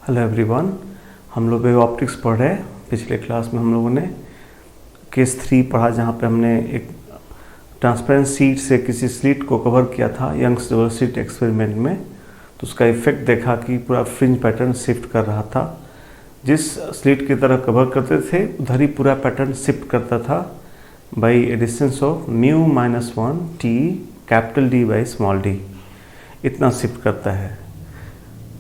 Hello everyone, हम लोग wave optics पढ़ रहे हैं। पिछले क्लास में हम लोगों ने केस 3 पढ़ा, जहाँ पे हमने एक ट्रांसपेरेंट शीट से किसी स्लिट को कवर किया था यंग्स डबल स्लिट एक्सपेरिमेंट में। तो उसका इफेक्ट देखा कि पूरा फ्रिंज पैटर्न शिफ्ट कर रहा था। जिस स्लिट की तरह कवर करते थे उधर ही पूरा पैटर्न शिफ्ट करता था by additions of mu minus 1 T capital D by small D, इतना शिफ्ट करता है।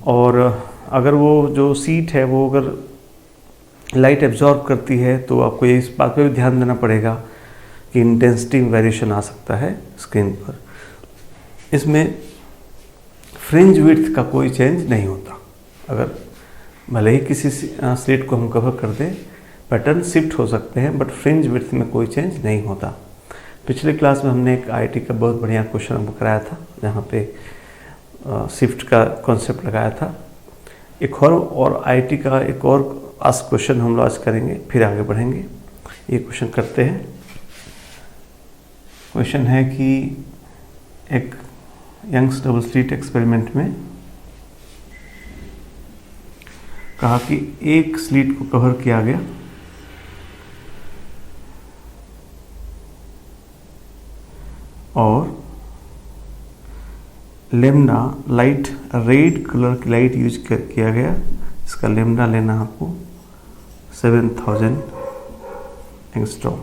और अगर वो जो सीट है वो अगर लाइट एब्जॉर्ब करती है तो आपको इस बात पे भी ध्यान देना पड़ेगा कि इंटेंसिटी में वेरिएशन आ सकता है स्क्रीन पर। इसमें फ्रिंज विड्थ का कोई चेंज नहीं होता। अगर भले ही किसी स्लिट को हम कवर कर दें, पैटर्न शिफ्ट हो सकते हैं, बट फ्रिंज विड्थ में कोई चेंज नहीं होता। पिछले क्लास में हमने एक आईटी का बहुत बढ़िया क्वेश्चन हमको कराया था, जहाँ पे शिफ्ट का कॉन्सेप्ट लगाया था। एक और आईटी का एक और आस्क क्वेश्चन हम लोग आज करेंगे, फिर आगे बढ़ेंगे। ये क्वेश्चन करते हैं। क्वेश्चन है कि एक यंग्स डबल स्लिट एक्सपेरिमेंट में कहा कि एक स्लिट को कवर किया गया और लेमडा लाइट, रेड कलर की लाइट यूज किया गया। इसका लेमडा लेना आपको 7000 एंगस्ट्रॉम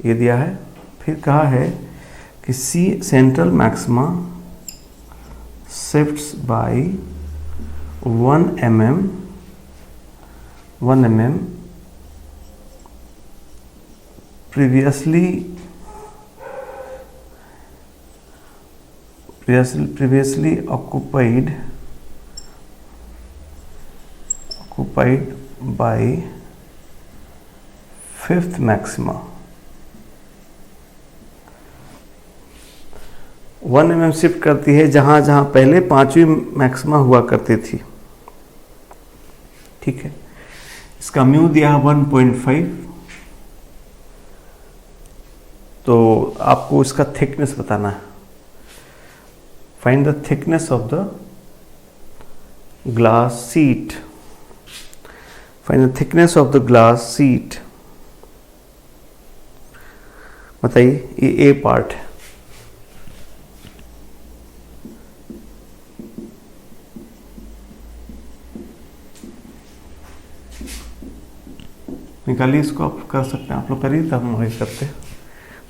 ये दिया है। फिर कहा है कि see central maxima shifts by 1 mm previously occupied by 5th maxima। 1 mm shift करती है जहां जहां पहले 5वीं मैक्सिमा हुआ करती थी। ठीक है, इसका म्यू दिया 1.5। तो आपको इसका थिकनेस बताना है। Find the thickness of the glass sheet. Find the thickness of the glass sheet. बताइए, ये ए पार्ट है। निकालिए इसको, आप कर सकते हैं। आप लोग करिए, तब हम आगे करते हैं।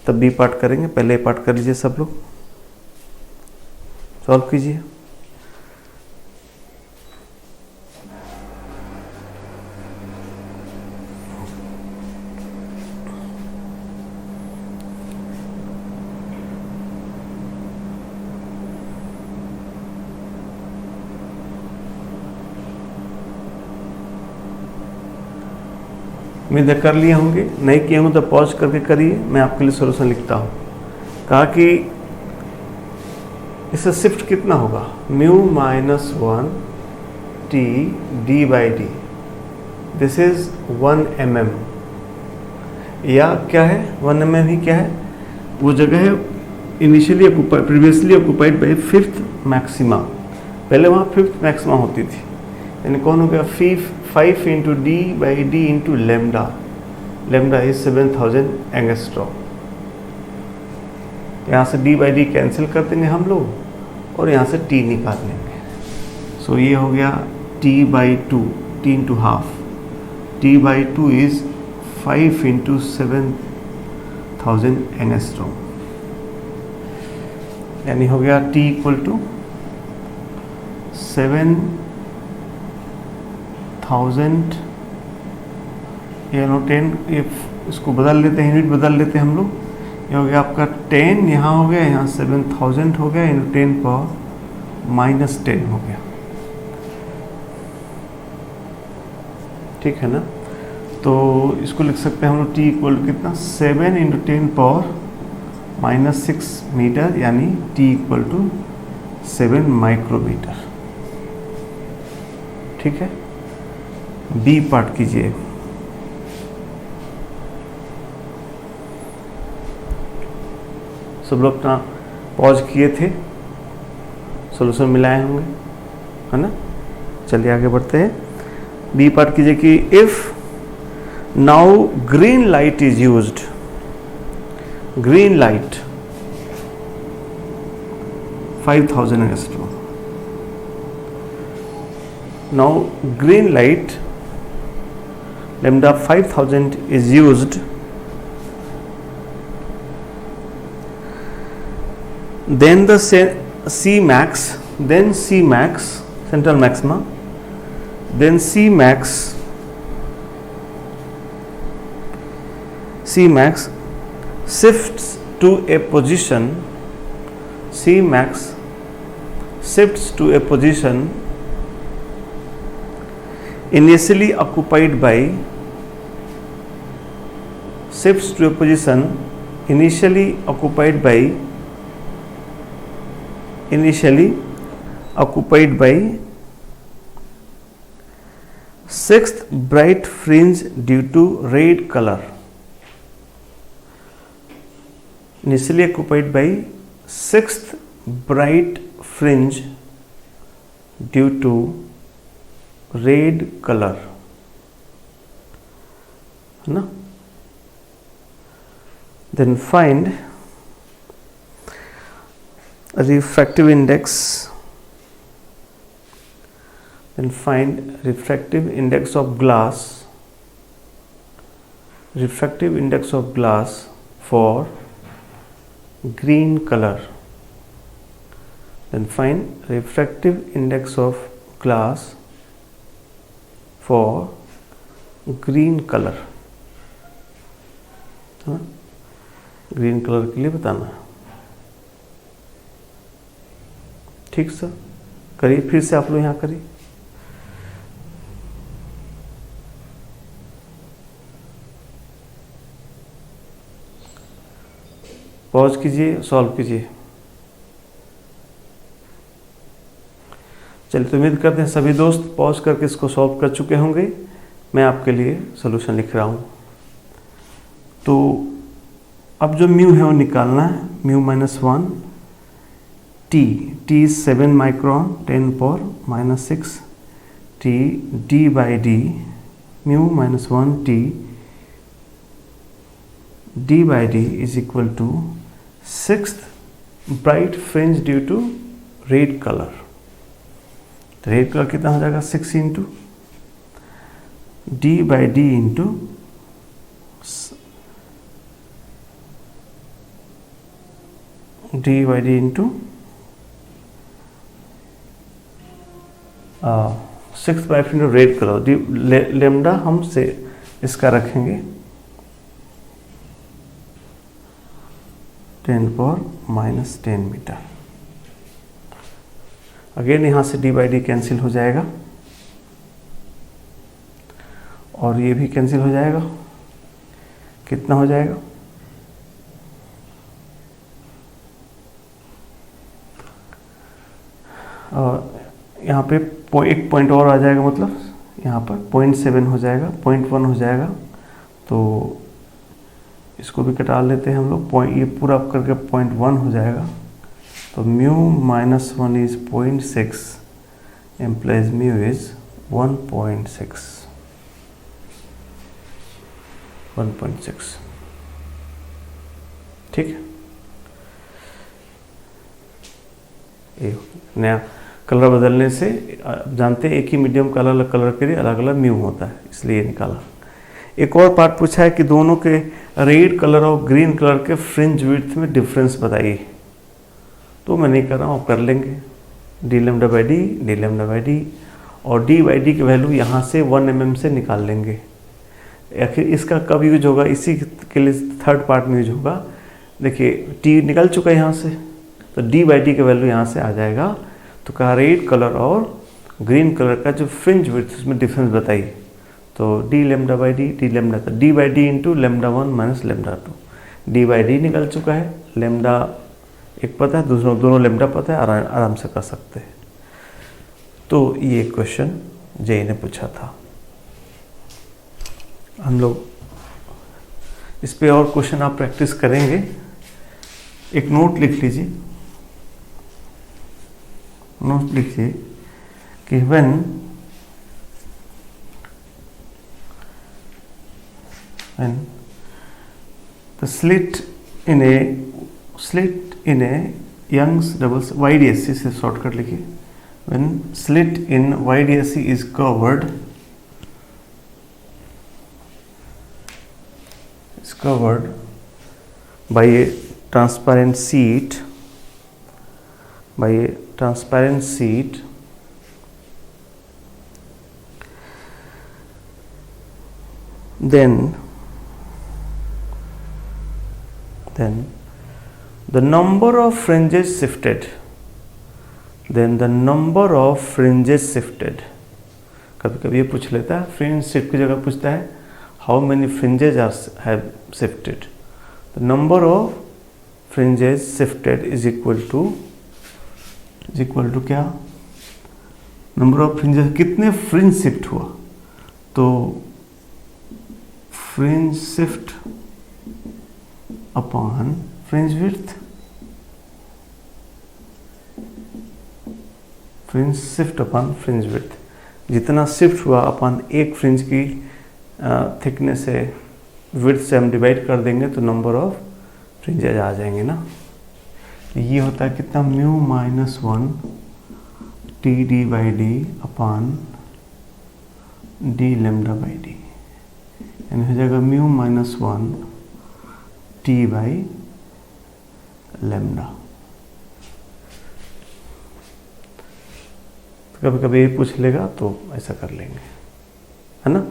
तब बी पार्ट करेंगे, पहले ए पार्ट कर लीजिए। सब लोग सॉल्व कीजिए। उम्मीद कर लिए होंगे, नहीं किए हों तो पॉज करके करिए, मैं आपके लिए सॉल्यूशन लिखता हूँ। कहा कि इससे शिफ्ट कितना होगा, mu minus 1 T D by D. This is 1 mm, या क्या है 1 mm ही क्या है, वो जगह है initially previously occupied by 5th maxima. पहले वहाँ 5th मैक्सिमा होती थी, यानी कौन हो गया 5 into D by D into lambda. Lambda is 7000 angstrom. यहाँ से डी बाई डी कैंसिल कर देंगे हम लोग और यहाँ से टी निकाल लेंगे। सो ये हो गया T by 2, T into half. T by 2 is 5 into 7000 angstrom, यानी हो गया टी इक्वल टू 7000। ये नो 10, इसको बदल लेते हैं, यूनिट बदल लेते हैं हम लोग। ये हो गया आपका 10, यहाँ हो गया, यहाँ 7000 हो गया, इंटू 10 पावर माइनस 10 हो गया। ठीक है ना। तो इसको लिख सकते हैं हम लोग टी इक्वल टू कितना, 7 इंटू 10 पावर माइनस 6 मीटर, यानी टी इक्वल टू 7 माइक्रोमीटर। ठीक है। बी पार्ट कीजिए। सब लोग अपना पॉज किए थे, सोल्यूशन मिलाए होंगे, है ना। चलिए आगे बढ़ते हैं। बी पार्ट कीजिए कि if now green light is used, green light 5000 angstrom, now green light lambda 5000 is used, then the C max, then C max, central maxima, then C max shifts to a position, C max shifts to a position initially occupied by, shifts to a position initially occupied by sixth bright fringe due to red color, initially occupied by sixth bright fringe due to red color, है ना। Then find refractive index, then find refractive index of glass, refractive index of glass for green color, then find refractive index of glass for green color, हाँ, green colour के लिए बताना है। ठीक sir, करिए फिर से आप लोग यहाँ करिए। पॉज कीजिए, सॉल्व कीजिए। चलिए, तो उम्मीद करते हैं सभी दोस्त पॉज करके इसको सॉल्व कर चुके होंगे। मैं आपके लिए सॉल्यूशन लिख रहा हूँ। तो अब जो म्यू है वो निकालना है, mu -1 T, T is 7 micron 10⁻⁻⁶ T D by D, mu -1 T D by D is equal to 6th bright fringe due to red colour. तो रेड कलर कितना हो जाएगा, 6 into D by D into D by D into 6 by into red colour D lambda हम से इसका रखेंगे 10⁻⁻10 metre. Again यहाँ से डी बाई डी कैंसिल हो जाएगा और ये भी कैंसिल हो जाएगा। कितना हो जाएगा, और यहाँ पे एक पॉइंट और आ जाएगा, मतलब यहाँ पर 0.7 हो जाएगा, 0.1 हो जाएगा। तो इसको भी कटा लेते हैं हम लोग, ये पूरा करके 0.1 हो जाएगा। तो mu -1 is 0.6 implies mu is 1.6। ठीक है, ये नया कलर बदलने से आप जानते हैं एक ही मीडियम का अलग अलग कलर के लिए अलग अलग म्यू होता है, इसलिए निकाला। एक और पार्ट पूछा है कि दोनों के रेड कलर और ग्रीन कलर के फ्रिंज विड्थ में डिफरेंस बताइए। तो मैं नहीं कर रहा हूँ, आप कर लेंगे। D lambda by D, D lambda by D, और डी बाई डी की वैल्यू यहाँ से 1 mm से निकाल लेंगे। आखिर इसका कब यूज होगा, इसी के लिए थर्ड पार्ट में यूज होगा। देखिए टी निकल चुका है यहाँ से, तो डी बाई डी का वैल्यू यहाँ से आ जाएगा। तो कहा रेड कलर और ग्रीन कलर का जो फ्रिंज विड्थ उसमें डिफरेंस बताइए। तो D lambda by D, D lambda, तो D by D into lambda 1 minus lambda 2। D by D निकल चुका है, लेमडा एक पता है, दोनों लेमडा पता है, आराम से कर सकते हैं। तो ये क्वेश्चन जेई ने पूछा था। हम लोग इस पे और क्वेश्चन आप प्रैक्टिस करेंगे। एक नोट लिख लीजिए, नोट लिखिए कि when the slit in a Young's doubles YDSC से शॉर्टकट लिखिए, when slit in YDSC is covered by a transparent sheet, then the number of fringes shifted, कभी कभी ये पूछ लेता है, फ्रिंज शिफ्ट की जगह पूछता है how many fringes have shifted, the number of fringes shifted is equal to क्या, नंबर ऑफ फ्रिंजेस, कितने फ्रिंज शिफ्ट हुआ, तो fringe shift upon fringe width, fringe shift upon fringe width, जितना शिफ्ट हुआ अपॉन एक फ्रिंज की thickness से width से हम डिवाइड कर देंगे तो नंबर ऑफ फ्रिंजेज आ जाएंगे ना। ये होता है कितना, mu minus 1 T D by D upon D lambda by D, यानी हो जाएगा mu minus 1 T by lambda. कभी कभी ये पूछ लेगा तो ऐसा कर लेंगे, है ना।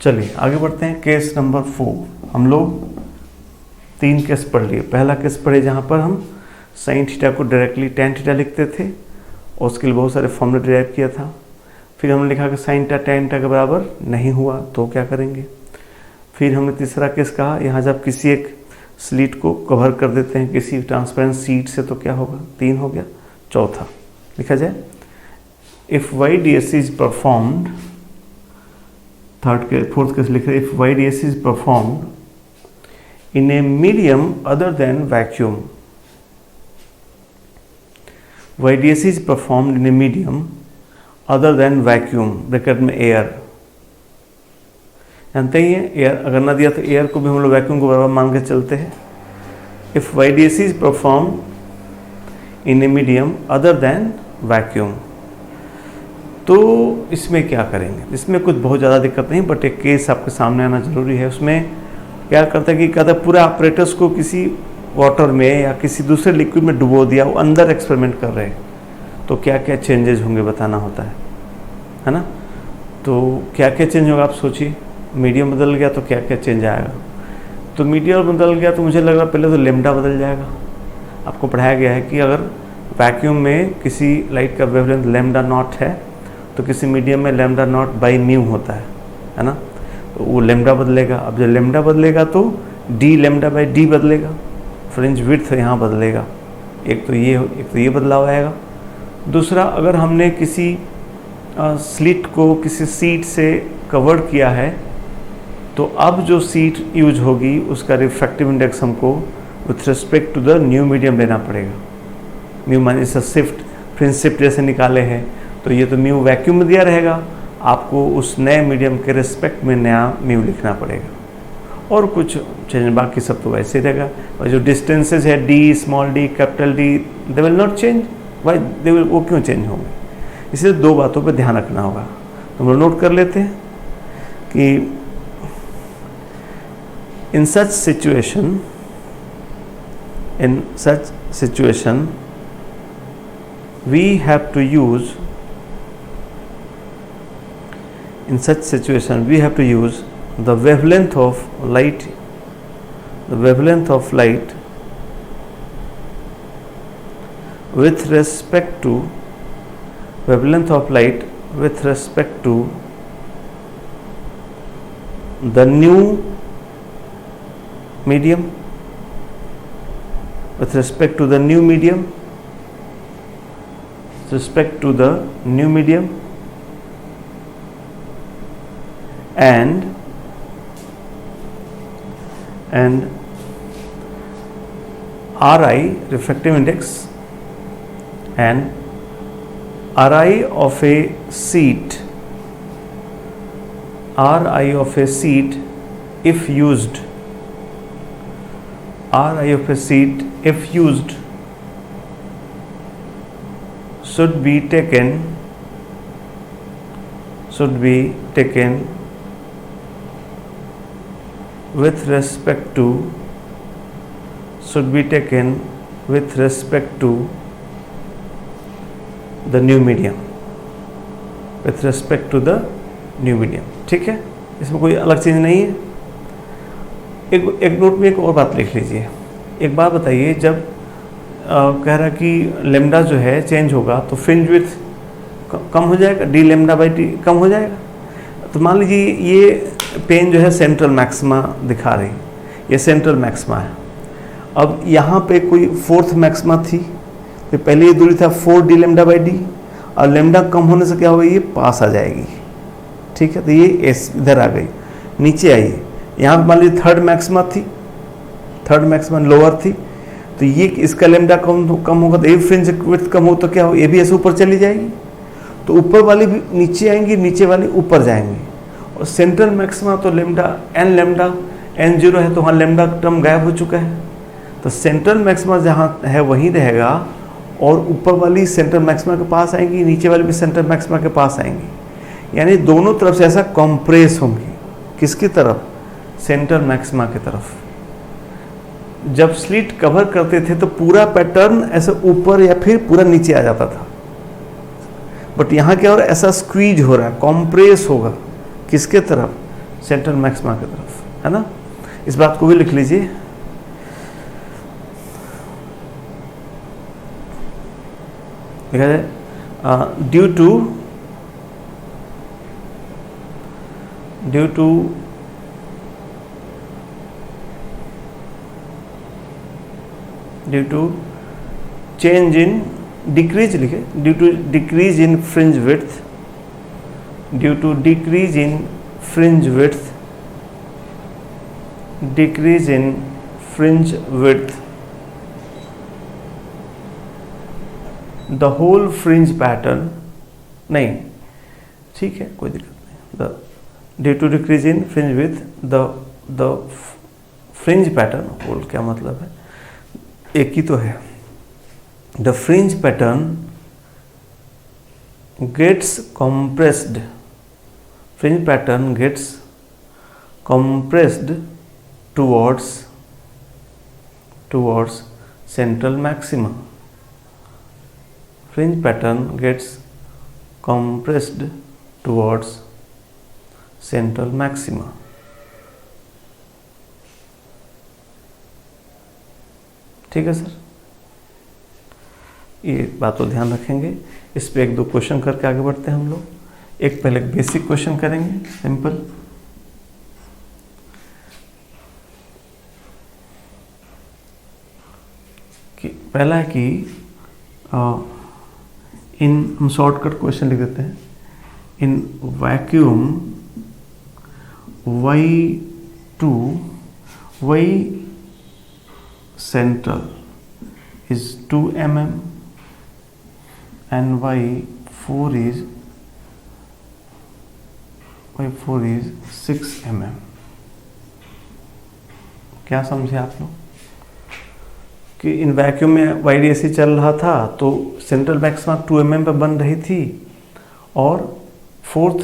चलिए आगे बढ़ते हैं, केस नंबर 4। हम लोग 3 केस पढ़ लिए। पहला केस पढ़े जहाँ पर हम साइन थीटा को डायरेक्टली tan थीटा लिखते थे और उसके लिए बहुत सारे फॉर्मूले डिराइव किया था। फिर हमने लिखा कि साइन थीटा tan थीटा के बराबर नहीं हुआ तो क्या करेंगे। फिर हमने तीसरा केस कहा, यहाँ जब किसी एक स्लिट को कवर कर देते हैं किसी ट्रांसपेरेंट शीट से तो क्या होगा, 3 हो गया। चौथा लिखा जाए, if YDSC is performed, fourth case लिख रहे, if YDSC is performed in a medium other than vacuum, YDSC is performed in a medium other than vacuum, bracket में एयर, जानते ही है एयर अगर ना दिया तो एयर को भी हम लोग वैक्यूम को बराबर मान के चलते हैं। If YDSC is performed in a medium other than vacuum, तो इसमें क्या करेंगे। इसमें कुछ बहुत ज़्यादा दिक्कत नहीं, बट एक केस आपके सामने आना जरूरी है। उसमें क्या करता है कि कहता है पूरा ऑपरेटर्स को किसी वाटर में या किसी दूसरे लिक्विड में डुबो दिया, वो अंदर एक्सपेरिमेंट कर रहे हैं, तो क्या क्या चेंजेस होंगे बताना होता है ना। तो क्या क्या चेंज होगा आप सोचिए, मीडियम बदल गया तो क्या क्या चेंज आएगा। तो मीडियम बदल गया तो मुझे लग रहा पहले तो लेमडा बदल जाएगा। आपको पढ़ाया गया है कि अगर वैक्यूम में किसी लाइट का वेवलेंथ लेमडा नॉट है तो किसी मीडियम में लेमडा नॉट बाई म्यू होता है ना। तो वो लेमडा बदलेगा। अब जब लेमडा बदलेगा तो डी लेमडा बाई डी बदलेगा, फ्रिंज विड्थ यहाँ बदलेगा। एक तो ये बदलाव आएगा। दूसरा, अगर हमने किसी स्लिट को किसी सीट से कवर किया है तो अब जो सीट यूज होगी उसका रिफ्रैक्टिव इंडेक्स हमको with respect to the new medium लेना पड़ेगा। म्यू माने शिफ्ट, फ्रिंज शिफ्ट जैसे निकाले हैं तो ये तो म्यू वैक्यूम में दिया रहेगा, आपको उस नए मीडियम के रिस्पेक्ट में नया म्यू लिखना पड़ेगा। और कुछ चेंज, बाकी सब तो वैसे ही रहेगा। और जो डिस्टेंसेज है D, small D, capital D, they will not change. Why they will, वो क्यों चेंज होंगे। इसलिए 2 बातों पर ध्यान रखना होगा। तो हम लोग नोट कर लेते हैं कि in such situation we have to use the wavelength of light with respect to the new medium, with respect to the new medium, and RI refractive index and Ri of a seat, Ri of a seat if used, Ri of a seat if used should be taken with respect to the new medium, ठीक है, इसमें कोई अलग चीज़ नहीं है। एक note में एक और बात लिख लीजिए। एक बात बताइए, जब कह रहा कि लेमडा जो है चेंज होगा तो फ्रिंज विड्थ कम हो जाएगा, डी लेमडा बाई टी कम हो जाएगा। तो मान लीजिए ये पेन जो है सेंट्रल मैक्सिमा दिखा रही, ये सेंट्रल मैक्सिमा है। अब यहाँ पे कोई फोर्थ मैक्सिमा थी, तो पहले ये दूरी था 4 डी लेमडा बाई डी, और लेमडा कम होने से क्या होगा, ये पास आ जाएगी, ठीक है। तो ये एस इधर आ गई, नीचे आइए, यहाँ पे मान लीजिए थर्ड मैक्सिमा लोअर थी, तो ये इसका लेमडा कम होगा, तो ये फ्रिंज विड्थ कम हो तो क्या हो, ये भी ऐसे ऊपर चली जाएगी, तो ऊपर वाली भी नीचे आएंगी, नीचे वाली ऊपर जाएंगी। और सेंट्रल मैक्सिमा तो लेमडा n 0 है, तो वहाँ लेमडा टर्म गायब हो चुका है, तो सेंट्रल मैक्सिमा जहाँ है वहीं रहेगा, और ऊपर वाली सेंट्रल मैक्सिमा के पास आएंगी, नीचे वाली भी सेंट्रल मैक्सिमा के पास आएंगी, यानी दोनों तरफ से ऐसा कॉम्प्रेस होंगी। किसकी तरफ? सेंट्रल मैक्सिमा की तरफ। जब स्लिट कवर करते थे तो पूरा पैटर्न ऐसे ऊपर या फिर पूरा नीचे आ जाता था, बट यहाँ क्या हो रहा है, ऐसा स्क्वीज हो रहा है, कॉम्प्रेस होगा। किसके तरफ? सेंट्रल मैक्सिमा की तरफ, है ना। इस बात को भी लिख लीजिए। देखा जाए, due to change in decrease लिखे, due to decrease in fringe width, the whole fringe pattern, नहीं, ठीक है, कोई दिक्कत नहीं, due to decrease in fringe width the fringe pattern, whole क्या मतलब है, एक ही तो है, the fringe pattern gets compressed towards central maxima. Fringe pattern gets compressed towards central maxima. ठीक है सर, ये बात को ध्यान रखेंगे। इस पे 1-2 क्वेश्चन करके आगे बढ़ते हैं हम लोग। एक पहले बेसिक क्वेश्चन करेंगे, सिंपल। पहला है कि हम शॉर्टकट क्वेश्चन लिख देते हैं। In vacuum y central is 2 mm and y4 is 6 mm। क्या समझे आप लोग कि इन वैक्यूम में YDAC चल रहा था, तो सेंट्रल मैक्सिमा 2 mm पे बन रही थी, और फोर्थ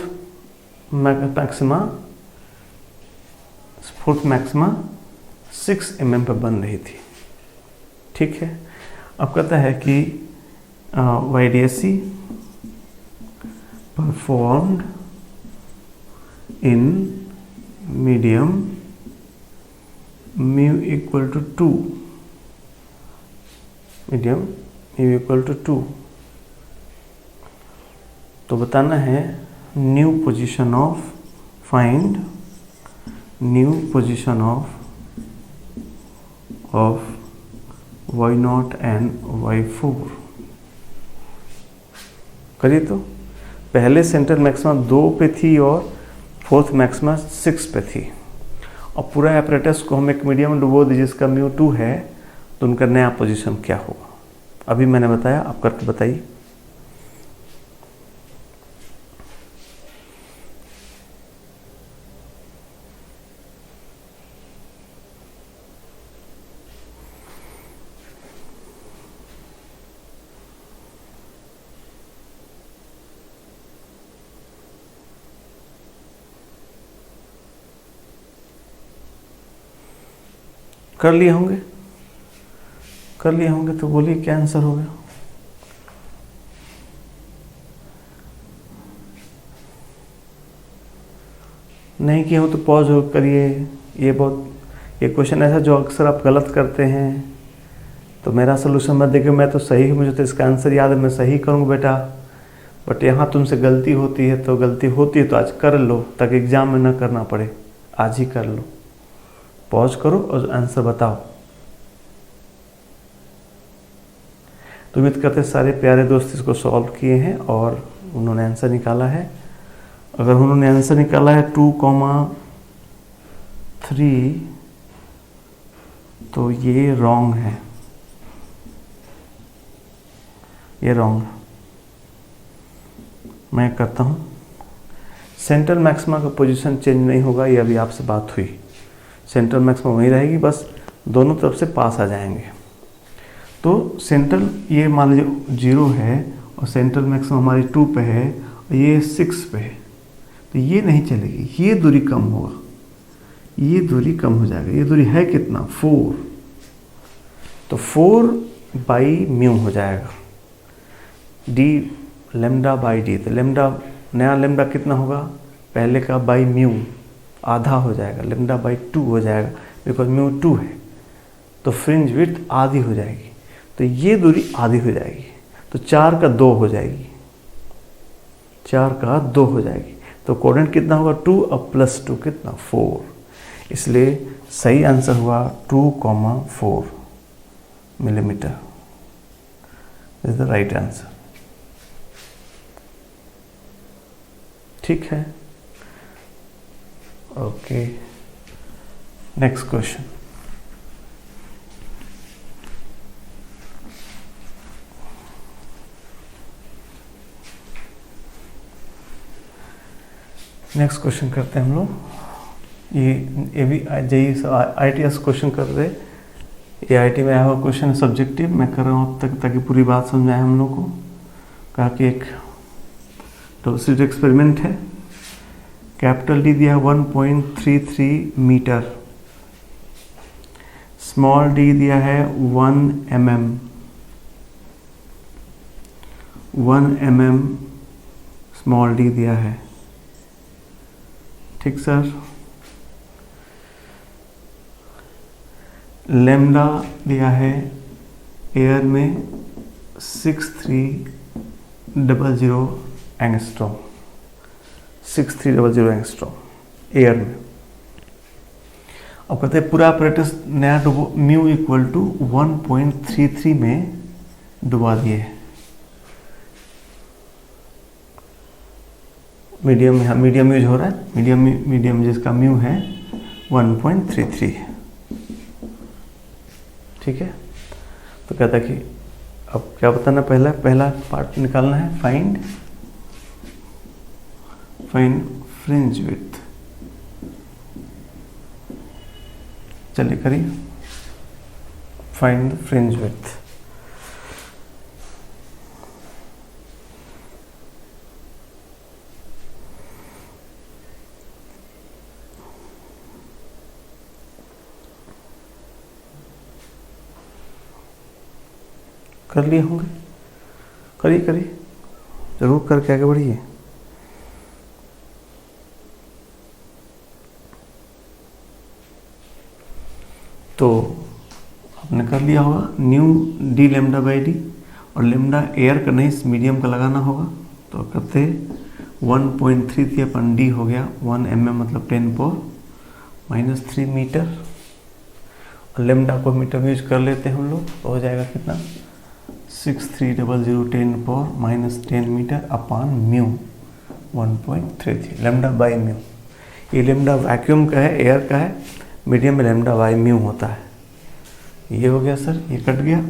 मैक्सिमा 6 mm पे बन रही थी, ठीक है। अब कहता है कि YDAC performed in medium mu equal to 2, medium mu equal to 2, तो बताना है new position of, find new position of y0 and y4। करिए, तो पहले सेंट्रल मैक्सिमा 2 पे थी और फोर्थ मैक्सिमा 6 पे थी, और पूरा एपरेटस को हम एक मीडियम में डुबो दीजिए, जिसका म्यू 2 है, तो उनका नया पोजीशन क्या होगा। अभी मैंने बताया, आप करके बताइए। कर लिए होंगे, कर लिए होंगे, तो बोलिए क्या आंसर होगा। नहीं किया हो तो पॉज करिए। ये क्वेश्चन ऐसा जो अक्सर आप गलत करते हैं, तो मेरा सोल्यूशन मत देखिए, मैं तो सही, मुझे तो इसका आंसर याद है, मैं सही करूँगा बेटा, बट यहाँ तुमसे गलती होती है, तो गलती होती है तो आज कर लो, ताकि एग्जाम में ना करना पड़े, आज ही कर लो। पॉज करो और आंसर बताओ। तो उम्मीद करते सारे प्यारे दोस्त इसको सॉल्व किए हैं और उन्होंने आंसर निकाला है। अगर उन्होंने आंसर निकाला है 2,3, तो ये रॉन्ग है, ये रॉन्ग है। मैं करता हूँ, सेंट्रल मैक्सिमा का पोजीशन चेंज नहीं होगा, ये अभी आपसे बात हुई, सेंट्रल मैक्सिमा वहीं रहेगी, बस दोनों तरफ से पास आ जाएंगे। तो सेंट्रल ये मान लीजिए 0 है और सेंट्रल मैक्सिमा हमारी 2 पे है और ये 6 पे है, तो ये नहीं चलेगी, ये दूरी कम होगा, ये दूरी कम हो जाएगा। ये दूरी है कितना, 4, तो 4/μ हो जाएगा, d लेमडा बाई डी। तो लेमडा, नया लेमडा कितना होगा, पहले का बाई म्यू, आधा हो जाएगा, लेमडा बाई 2 हो जाएगा, बिकॉज म्यू 2 है, तो फ्रिंज विड्थ आधी हो जाएगी, तो ये दूरी आधी हो जाएगी, तो 4 का 2 हो जाएगी, 4 का 2 हो जाएगी। तो कोऑर्डिनेट कितना होगा, 2 और +2 कितना, 4। इसलिए सही आंसर हुआ 2,4 millimetre, is the right answer. ठीक है, okay, next question. Next question करते हैं हम लोग। ये भी जेई IITS क्वेश्चन कर रहे, ये IIT में आया हुआ क्वेश्चन सब्जेक्टिव, मैं कर रहा हूँ अब तक ताकि पूरी बात समझ आए हम लोग को। कहा कि एक डबल एक्सपेरिमेंट है, कैपिटल डी दिया 1.33 मीटर, स्मॉल डी दिया है 1 mm स्मॉल डी दिया है। ठीक सर, लेमडा दिया है एयर में 6300 एंगस्ट्रॉम, 6300 एंगस्ट्रॉम एयर में। अब कहते हैं पूरा अपरेटस नया म्यू इक्वल टू 1.33 में डुबा दिए। मीडियम यूज हो रहा है, मीडियम जिसका म्यू है 1.33 है। ठीक है, तो कहता है कि अब क्या बताना, पहला पार्ट निकालना है, फाइंड फ्रिंज विड्थ। चलिए करिए, फाइंड फ्रिंज विड्थ। कर लिए होंगे, करिए जरूर करके आगे बढ़िए। तो आपने कर लिया होगा, new D lambda by D, और लेमडा एयर का नहीं मीडियम का लगाना होगा। तो करते 1.33 अपन डी हो गया 1 mm मतलब 10⁻³ मीटर, और लेमडा को मीटर में यूज कर लेते हैं हम लोग, तो हो जाएगा कितना 6300 10⁻10 metre upon mu 1.33 lambda by mu. ये लेमडा वैक्यूम का है, एयर का है, मीडियम में लेमडा बाई म्यू होता है। ये हो गया सर, ये कट गया,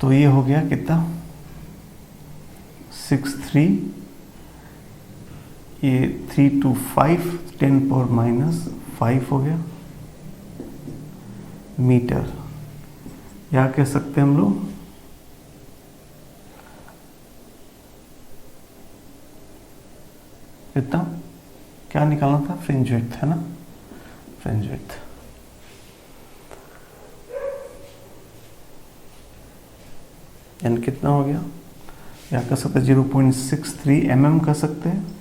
तो ये हो गया कितना 63, ये 325 10⁻⁵ हो गया मीटर, या कह सकते हैं हम लोग इतना क्या निकालना था, फ्रिंज विड्थ है ना, फ्रिंज विड्थ। यानी कितना हो गया, या कर सकते 0.63 mm कर सकते हैं।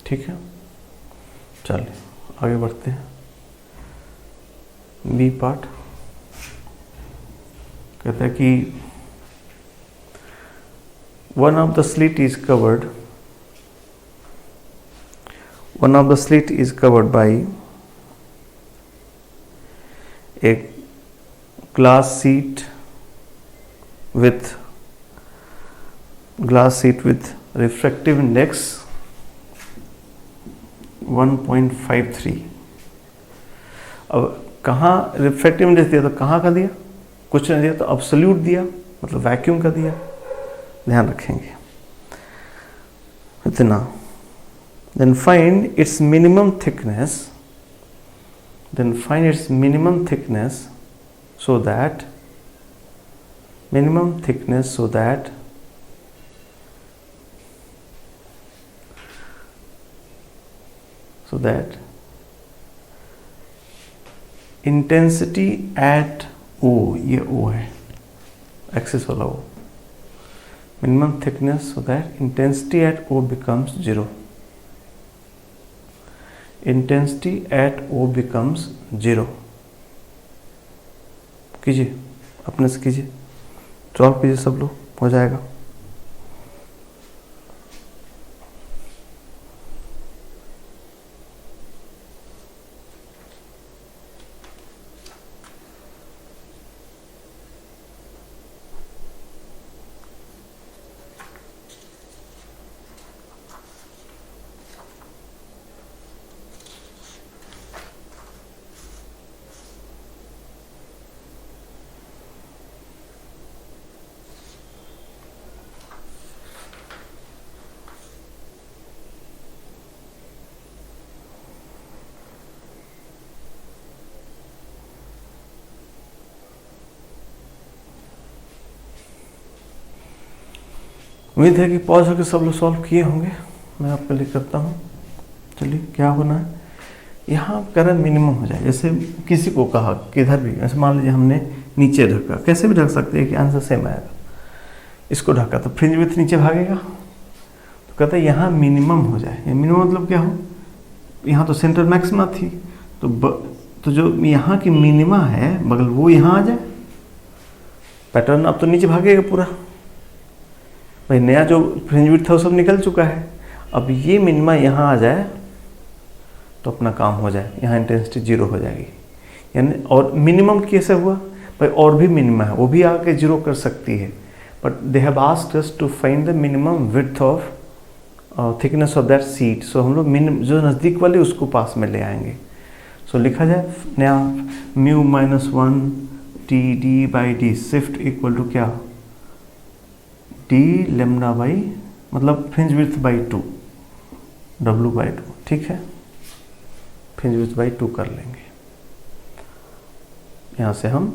ठीक है, चलिए आगे बढ़ते हैं। बी पार्ट कहता है कि one of the slit is covered by a glass sheet with refractive index 1.53। अब कहाँ रिफ्रैक्टिव इंडेक्स दिया, तो कहाँ का दिया, कुछ नहीं दिया तो अब्सोल्यूट दिया, मतलब वैक्यूम का दिया, ध्यान रखेंगे इतना। then find its minimum thickness so that intensity at O, ये O है एक्सिस वाला O, minimum thickness so that intensity at O becomes 0, intensity at O becomes 0। कीजिए, अपने से कीजिए, सॉल्व कीजिए, सब लोग हो जाएगा। उम्मीद है कि पॉज होकर सब लोग सॉल्व किए होंगे। मैं आपके लिए करता हूँ। चलिए, क्या होना है, यहाँ करंट मिनिमम हो जाए। जैसे किसी को कहा किधर भी, ऐसे मान लीजिए हमने नीचे ढका, कैसे भी ढक सकते हैं कि आंसर सेम आएगा। इसको ढका तो फ्रिंज विड्थ नीचे भागेगा, तो कहता है यहाँ मिनिमम हो जाए। ये मिनिमम मतलब क्या हो, यहाँ तो सेंटर मैक्सिमा थी, तो जो यहाँ की मिनिमा है बगल, वो यहाँ आ जाए। पैटर्न अब तो नीचे भागेगा पूरा, भाई नया जो फ्रिंज विड्थ था वो सब निकल चुका है। अब ये मिनिमा यहाँ आ जाए तो अपना काम हो जाए, यहाँ इंटेंसिटी 0 हो जाएगी। यानी और मिनिमम कैसे हुआ भाई, और भी मिनिमा है, वो भी आके 0 कर सकती है, but they have asked us to find the minimum width of thickness of that sheet. So हम लोग मिनिमम जो नज़दीक वाले उसको पास में ले आएंगे। सो लिखा जाए नया mu -1 T D by D shift equal to क्या, डी लेमडा बाई मतलब fringe width by 2 W by 2। ठीक है, फ्रिंज विड्थ बाई 2 कर लेंगे। यहाँ से हम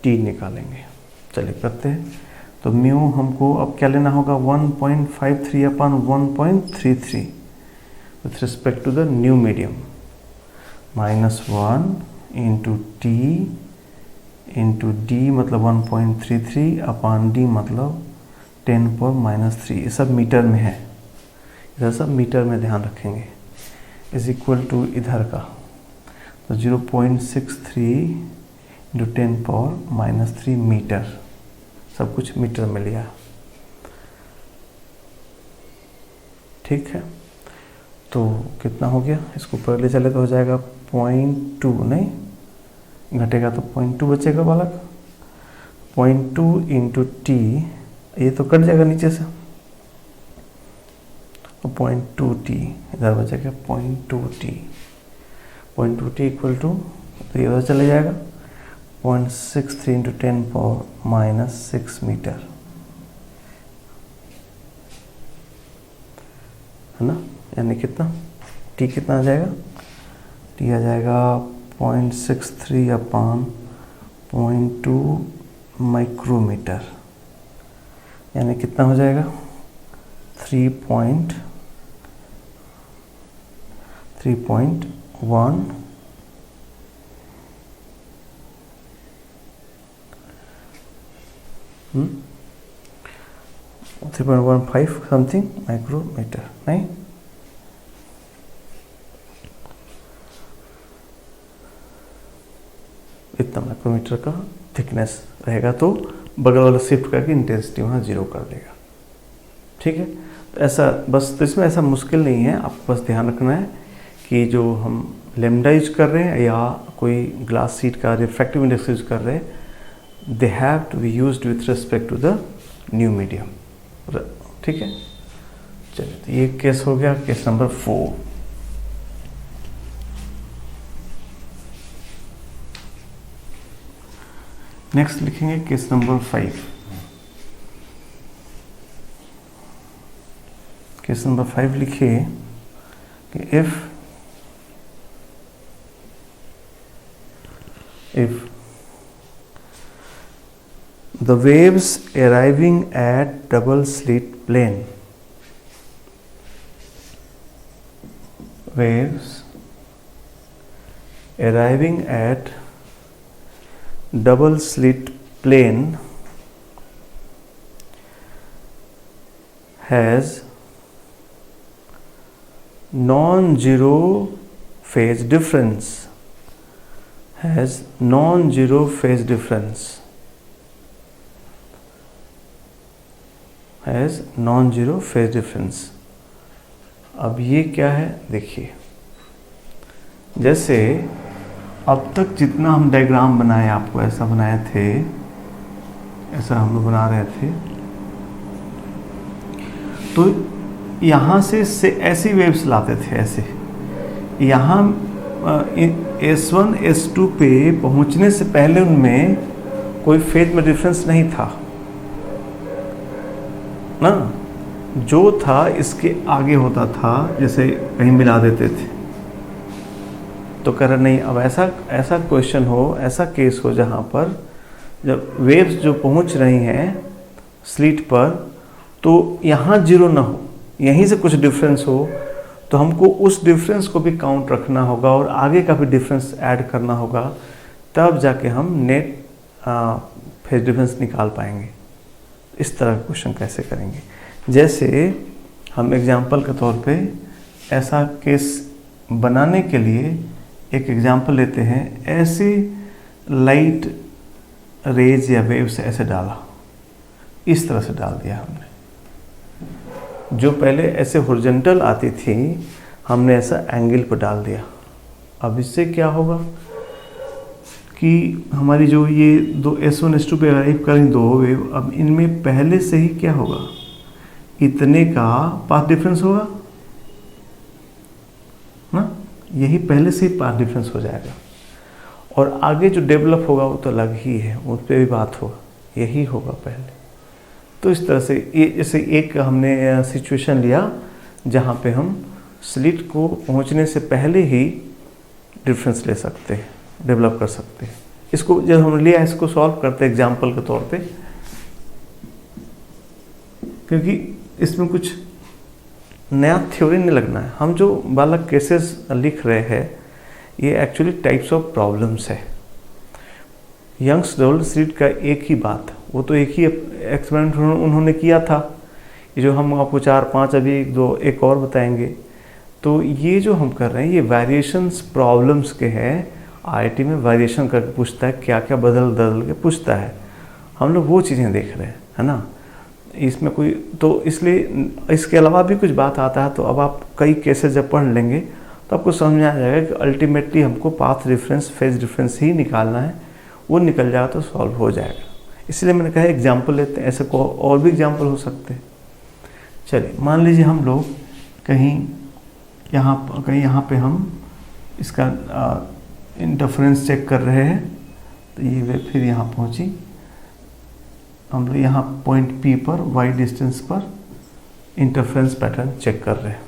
टी निकालेंगे। चलिए करते हैं। तो म्यू हमको अब क्या लेना होगा, 1.53 upon 1.33 with respect to the new medium, -1 into T into D मतलब 1.33 अपान डी मतलब 10⁻³ ये सब मीटर में है, इधर सब मीटर में ध्यान रखेंगे। इज इक्वल टू इधर का तो 0.63 इंटू 10⁻³ मीटर, सब कुछ मीटर में लिया। ठीक है, तो कितना हो गया, इसको ऊपर ले चले तो हो जाएगा 0.2, नहीं घटेगा तो 0.2 बचेगा बालक। 0.2 इंटू टी, ये तो कट जाएगा नीचे से, 0.2 टी इधर बचेगा 0.2 टी। 0.2 टी इक्वल टू, तो ये उधर चले जाएगा 0.63 इंटू 10⁻⁶ मीटर, है ना। यानी कितना टी कितना आ जाएगा टी आ जाएगा 0.63 अपान 0.2 माइक्रोमीटर, यानी कितना हो जाएगा 3.1 3.15 समथिंग माइक्रोमीटर, नहीं इतना माइक्रोमीटर का थिकनेस रहेगा, तो बगल वाला शिफ्ट करके इंटेंसिटी वहाँ 0 कर देगा। ठीक है, तो ऐसा बस, तो इसमें ऐसा मुश्किल नहीं है, आपको बस ध्यान रखना है कि जो हम लेमडा यूज कर रहे हैं या कोई ग्लास शीट का रिफ्रैक्टिव इंडेक्स यूज कर रहे हैं, they have to be used with respect to the new medium. ठीक है, चलिए, तो ये केस हो गया, केस नंबर 4। नेक्स्ट लिखेंगे केस नंबर 5। केस नंबर 5 लिखिए कि if the waves arriving at double slit plane, waves arriving at double slit plane has non-zero phase difference, has non-zero phase difference, has non-zero phase difference। अब ये क्या है देखिए, जैसे अब तक जितना हम डायग्राम बनाए, आपको ऐसा बनाए थे, ऐसा हम लोग बना रहे थे, तो यहाँ से ऐसी वेव्स लाते थे, ऐसे यहाँ S1 S2 पे पहुँचने से पहले उनमें कोई फेज में डिफरेंस नहीं था ना, जो था इसके आगे होता था, जैसे कहीं मिला देते थे। तो कह रहे नहीं, अब ऐसा क्वेश्चन हो, ऐसा केस हो जहाँ पर जब वेव्स जो पहुँच रही हैं स्लिट पर, तो यहाँ 0 ना हो, यहीं से कुछ डिफरेंस हो, तो हमको उस डिफरेंस को भी काउंट रखना होगा और आगे का भी डिफरेंस ऐड करना होगा, तब जाके हम नेट फेज डिफरेंस निकाल पाएंगे। इस तरह का क्वेश्चन कैसे करेंगे, जैसे हम एग्जांपल के तौर पे ऐसा केस बनाने के लिए एक एग्जांपल लेते हैं। ऐसे लाइट रेज या वेव्स ऐसे डाला, इस तरह से डाल दिया हमने, जो पहले ऐसे हॉरिजॉन्टल आती थी हमने ऐसा एंगल पर डाल दिया। अब इससे क्या होगा कि हमारी जो ये दो S1 S2 पे अराइव करें दो वेव, अब इनमें पहले से ही क्या होगा, इतने का पाथ डिफरेंस होगा ना, यही पहले से ही पाथ डिफरेंस हो जाएगा, और आगे जो डेवलप होगा वो तो अलग ही है, उस पर भी बात होगा, यही होगा पहले। तो इस तरह से ये जैसे एक हमने सिचुएशन लिया जहाँ पे हम स्लिट को पहुँचने से पहले ही डिफरेंस ले सकते हैं, डेवलप कर सकते हैं। इसको जब हमने लिया, इसको सॉल्व करते हैं एग्जाम्पल के तौर पे, क्योंकि इसमें कुछ नया थ्योरी नहीं लगना है। हम जो वाला केसेस लिख रहे हैं ये एक्चुअली टाइप्स ऑफ प्रॉब्लम्स है। यंग्स डबल स्लिट का एक ही बात, वो तो एक ही एक्सपेरिमेंट उन्होंने किया था, ये जो हम आपको 4-5 अभी एक और बताएंगे। तो ये जो हम कर रहे हैं ये वेरिएशंस प्रॉब्लम्स के हैं। आईआईटी में वेरिएशन करके पूछता है, क्या क्या बदल के पूछता है, हम लोग वो चीज़ें देख रहे हैं, है ना। इसमें कोई तो इसलिए इसके अलावा भी कुछ बात आता है, तो अब आप कई केसेस जब पढ़ लेंगे तो आपको समझ में आ जाएगा कि अल्टीमेटली हमको पाथ डिफरेंस फेज डिफरेंस ही निकालना है, वो निकल जाएगा तो सॉल्व हो जाएगा। इसलिए मैंने कहा एग्जाम्पल लेते हैं, ऐसे को और भी एग्जाम्पल हो सकते हैं। चलिए मान लीजिए हम लोग कहीं यहाँ पे हम इसका इंटरफेरेंस चेक कर रहे हैं, तो ये वे फिर यहाँ पहुँची, हम लोग यहाँ पॉइंट P पर y डिस्टेंस पर इंटरफेरेंस पैटर्न चेक कर रहे हैं।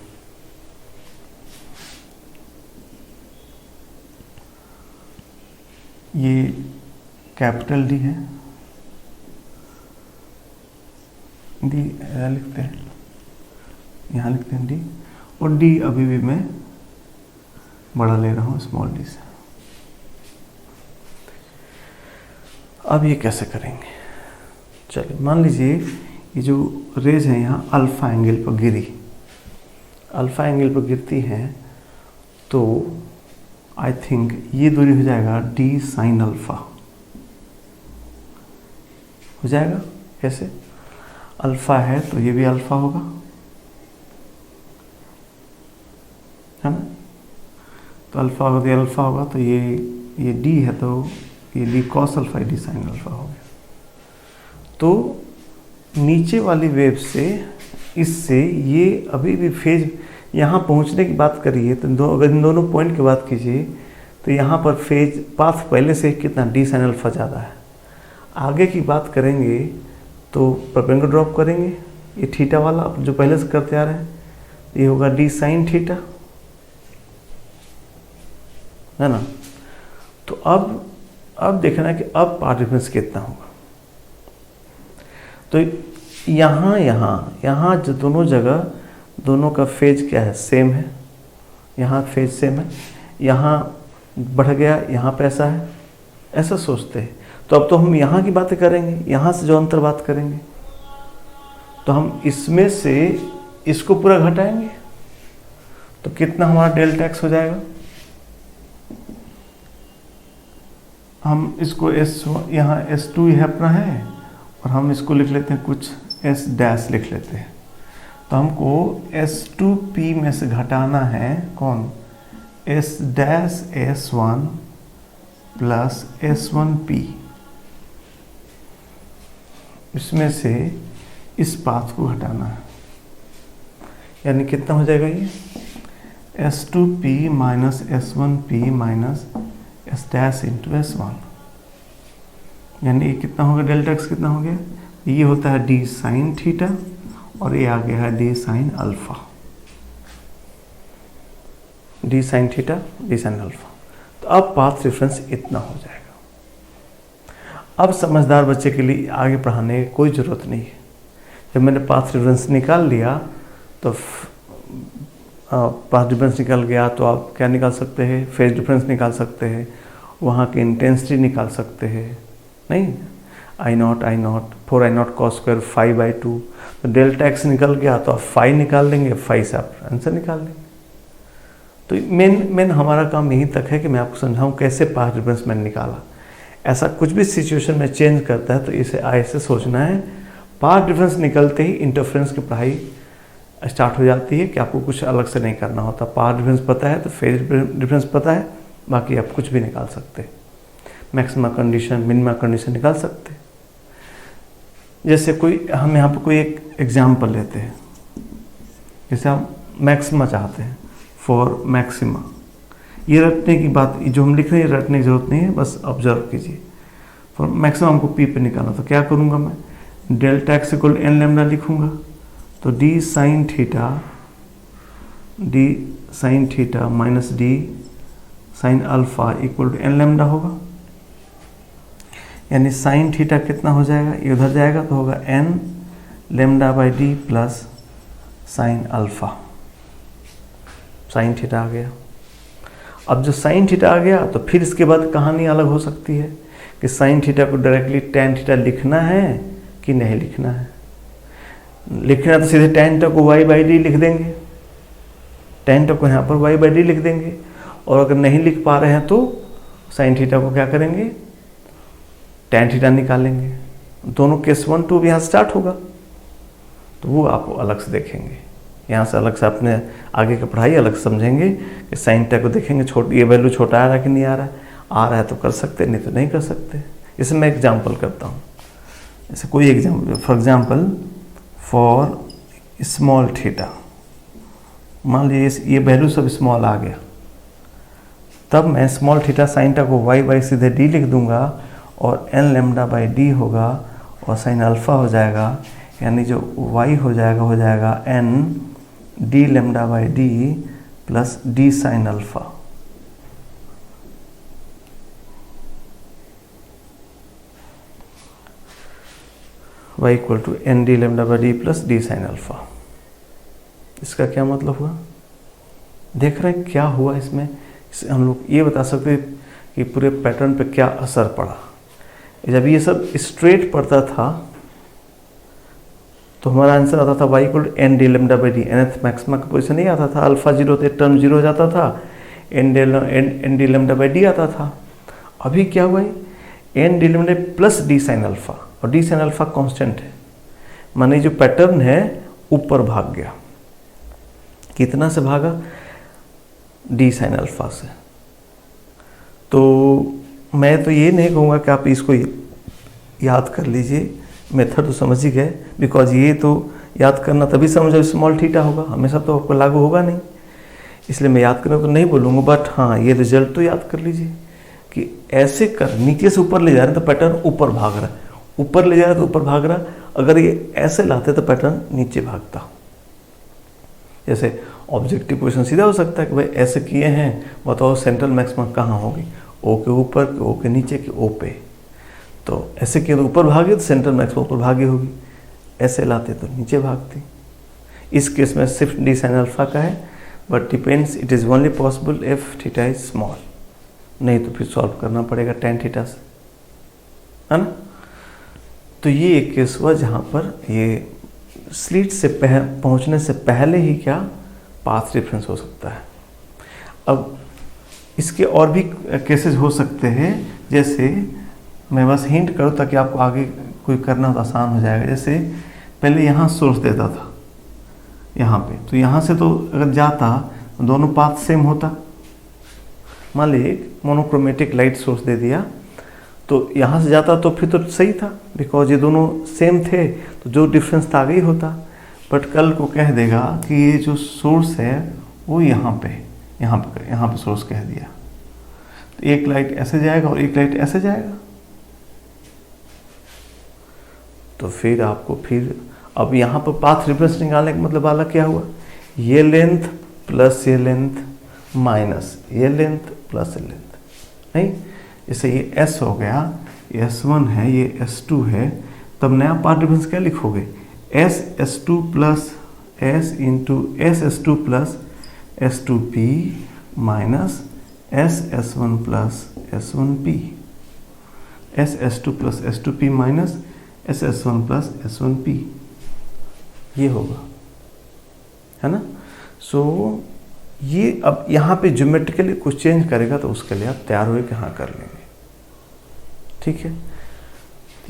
ये कैपिटल डी है, डी लिखते हैं, यहाँ लिखते हैं डी, और डी अभी भी मैं बड़ा ले रहा हूँ स्मॉल डी से। अब ये कैसे करेंगे, चलिए मान लीजिए ये जो रेज है यहाँ अल्फा एंगल पर गिरी, अल्फा एंगल पर गिरती है, तो आई थिंक ये दूरी हो जाएगा डी साइन अल्फा, हो जाएगा। कैसे, अल्फा है तो ये भी अल्फा होगा, है ना, तो अल्फा होगा तो ये अल्फा होगा, तो ये डी है तो ये D cos alpha, D sine alpha हो गया। तो नीचे वाली वेव से इससे ये अभी भी फेज यहाँ पहुँचने की बात करिए तो अगर इन दोनों पॉइंट की बात कीजिए तो यहाँ पर फेज पाथ पहले से कितना डी साइन अल्फा ज़्यादा है। आगे की बात करेंगे तो परपेंडिकुलर ड्रॉप करेंगे, ये थीटा वाला जो पहले से करते आ रहे हैं, ये होगा डी साइन थीटा, है ना। तो अब देखना है कि अब पाथ डिफरेंस कितना होगा। तो यहाँ जो दोनों जगह दोनों का फेज क्या है, सेम है, यहाँ फेज सेम है, यहाँ बढ़ गया, यहाँ पे ऐसा है, ऐसा सोचते हैं। तो अब तो हम यहाँ की बातें करेंगे, यहाँ से जो अंतर बात करेंगे, तो हम इसमें से इसको पूरा घटाएंगे तो कितना हमारा डेल्टा एक्स हो जाएगा। हम इसको एस, यहाँ S2 है अपना है, और हम इसको लिख लेते हैं कुछ S डैश लिख लेते हैं। तो हमको S2P में से घटाना है कौन, S dash S1 plus S1P, इसमें से इस पाथ को घटाना है, यानी कितना हो जाएगा ये S2P minus S1P minus S dash into S1, यानी ये कितना हो गया, डेल्टा एक्स कितना हो गया, ये होता है डी साइन थीटा और ये आ गया है D sine alpha, D sine theta D sine alpha. तो अब पाथ डिफरेंस इतना हो जाएगा। अब समझदार बच्चे के लिए आगे पढ़ाने की कोई ज़रूरत नहीं है। जब मैंने पाथ डिफरेंस निकाल लिया तो पाथ डिफरेंस निकल गया तो आप क्या निकाल सकते हैं, फेज डिफरेंस निकाल सकते हैं, वहाँ की इंटेंसिटी निकाल सकते हैं, नहीं, I0 4I0 cos स्क्वायर 5/2, तो डेल्टा एक्स निकल गया तो आप 5 निकाल लेंगे, 5 से आप आंसर निकाल लेंगे। तो मेन हमारा काम यहीं तक है कि मैं आपको समझाऊं कैसे पाथ डिफरेंस मैंने निकाला। ऐसा कुछ भी सिचुएशन में चेंज करता है तो इसे ऐसे सोचना है, पाथ डिफरेंस निकलते ही इंटरफ्रेंस की पढ़ाई स्टार्ट हो जाती है कि आपको कुछ अलग से नहीं करना होता। पाथ डिफरेंस पता है तो फेज डिफरेंस पता है, बाकी आप कुछ भी निकाल सकते हैं, मैक्सिमा कंडीशन मिनिमा कंडीशन निकाल सकते हैं। जैसे हम यहाँ पर कोई एक एग्जाम्पल लेते हैं, जैसे हम मैक्सिमा चाहते हैं, फॉर मैक्सिमा, ये रटने की बात जो हम लिख रहे हैं रटने की जरूरत नहीं है, बस ऑब्जर्व कीजिए। फॉर मैक्सिमम हमको पी पे निकालना, तो क्या करूँगा मैं, delta X equal N lambda लिखूँगा, तो D sine theta minus D sine alpha equal to N lambda होगा, यानी साइन थीटा कितना हो जाएगा, ये उधर जाएगा तो होगा n lambda by D plus sine alpha, sine theta आ गया। अब जो साइन थीटा आ गया तो फिर इसके बाद कहानी अलग हो सकती है कि साइन थीटा को डायरेक्टली टैन थीटा लिखना है कि नहीं लिखना है। लिखना है तो सीधे टैन थीटा को वाई बाई डी लिख देंगे, टैन थीटा को यहाँ पर वाई बाई डी लिख देंगे, और अगर नहीं लिख पा रहे हैं तो साइन थीटा को क्या करेंगे, टैन थीटा निकालेंगे। दोनों केस 1 2 भी यहाँ स्टार्ट होगा, तो वो आप अलग से देखेंगे, यहाँ से अलग से अपने आगे की पढ़ाई अलग से समझेंगे कि साइन थीटा को देखेंगे, ये वैल्यू छोटा आ रहा है कि नहीं आ रहा है तो कर सकते, नहीं तो नहीं कर सकते। इसे मैं एग्जाम्पल करता हूँ, जैसे कोई example, for example for small theta, मान लीजिए ये वैल्यू सब स्मॉल आ गया, तब मैं स्मॉल थीटा साइन थीटा को वाई बाई सीधे डी लिख दूंगा और एन लेमडा बाई डी होगा और साइन अल्फा हो जाएगा, यानी जो y हो जाएगा n D lambda by D plus D sine alpha. y equal to N D lambda by D plus D sine alpha. इसका क्या मतलब हुआ? देख रहे हैं क्या हुआ इसमें? हम लोग ये बता सकते हैं कि पूरे पैटर्न पे क्या असर पड़ा। जब ये सब स्ट्रेट पड़ता था तो हमारा आंसर आता था y equal to N D lambda by D, nth maxima का पोजिशन नहीं आता था, अल्फा जीरो थे, टर्म जीरो हो जाता था, N D lambda by D आता था। अभी क्या हुआ है? N D lambda plus D sine alpha, और डी साइन अल्फा कांस्टेंट है, माने जो पैटर्न है ऊपर भाग गया। कितना से भागा? डी साइन अल्फा से। तो मैं तो ये नहीं कहूँगा कि आप इसको याद कर लीजिए, मेथड तो समझ ही गए, बिकॉज ये तो याद करना तभी समझो स्मॉल थीटा होगा, हमेशा तो आपको लागू होगा नहीं, इसलिए मैं याद करना तो नहीं बोलूँगा, बट हाँ ये रिजल्ट तो याद कर लीजिए कि ऐसे कर नीचे से ऊपर ले जा रहे हैं तो पैटर्न ऊपर भाग रहा है, ऊपर ले जा रहा है तो ऊपर भाग रहा, अगर ये ऐसे लाते तो पैटर्न नीचे भागता। जैसे ऑब्जेक्टिव क्वेश्चन सीधा हो सकता है कि भाई ऐसे किए हैं, बताओ सेंट्रल मैक्सिमम कहाँ होगी, ओ के ऊपर, कि ओ के नीचे, कि ओ पे। तो ऐसे किए तो ऊपर भागे तो सेंट्रल मैक्सिमम ऊपर भागी होगी, ऐसे लाते तो नीचे भागती। इस केस में सिर्फ डी साइन अल्फा का है, but depends, it is only possible if theta is small, नहीं तो फिर सॉल्व करना पड़ेगा टेन थीटा से, है ना। तो ये एक केस हुआ जहाँ पर ये स्लिट से पहुँचने से पहले ही क्या पाथ डिफरेंस हो सकता है। अब इसके और भी केसेस हो सकते हैं, जैसे मैं बस हिंट करूँ ताकि आपको आगे कोई करना तो आसान हो जाएगा। जैसे पहले यहाँ सोर्स देता था यहाँ पे, तो यहाँ से तो अगर जाता तो दोनों पाथ सेम होता। मान लीजिए मोनोक्रोमेटिक लाइट सोर्स दे दिया, तो यहाँ से जाता तो फिर तो सही था, बिकॉज ये दोनों सेम थे, तो जो डिफरेंस था आगे ही होता। बट कल को कह देगा कि ये जो सोर्स है वो यहाँ पे सोर्स कह दिया, तो एक लाइट ऐसे जाएगा और एक लाइट ऐसे जाएगा, तो फिर आपको अब यहाँ पर पाथ डिफरेंस निकालने का मतलब वाला क्या हुआ? ये लेंथ प्लस ये लेंथ माइनस ये लेंथ प्लस ये लेंथ, नहीं। जैसे ये S हो गया, ये S1 है, ये S2 है, तब नया पाथ डिफरेंस क्या लिखोगे? S2 plus S into S2 plus S2P minus S1 plus S1P, S2 plus S2P minus S1 plus S1P, ये होगा, है ना। सो ये अब यहाँ पे ज्योमेट्रिकली कुछ चेंज करेगा तो उसके लिए आप तैयार हुए कि हाँ कर लेंगे, ठीक है।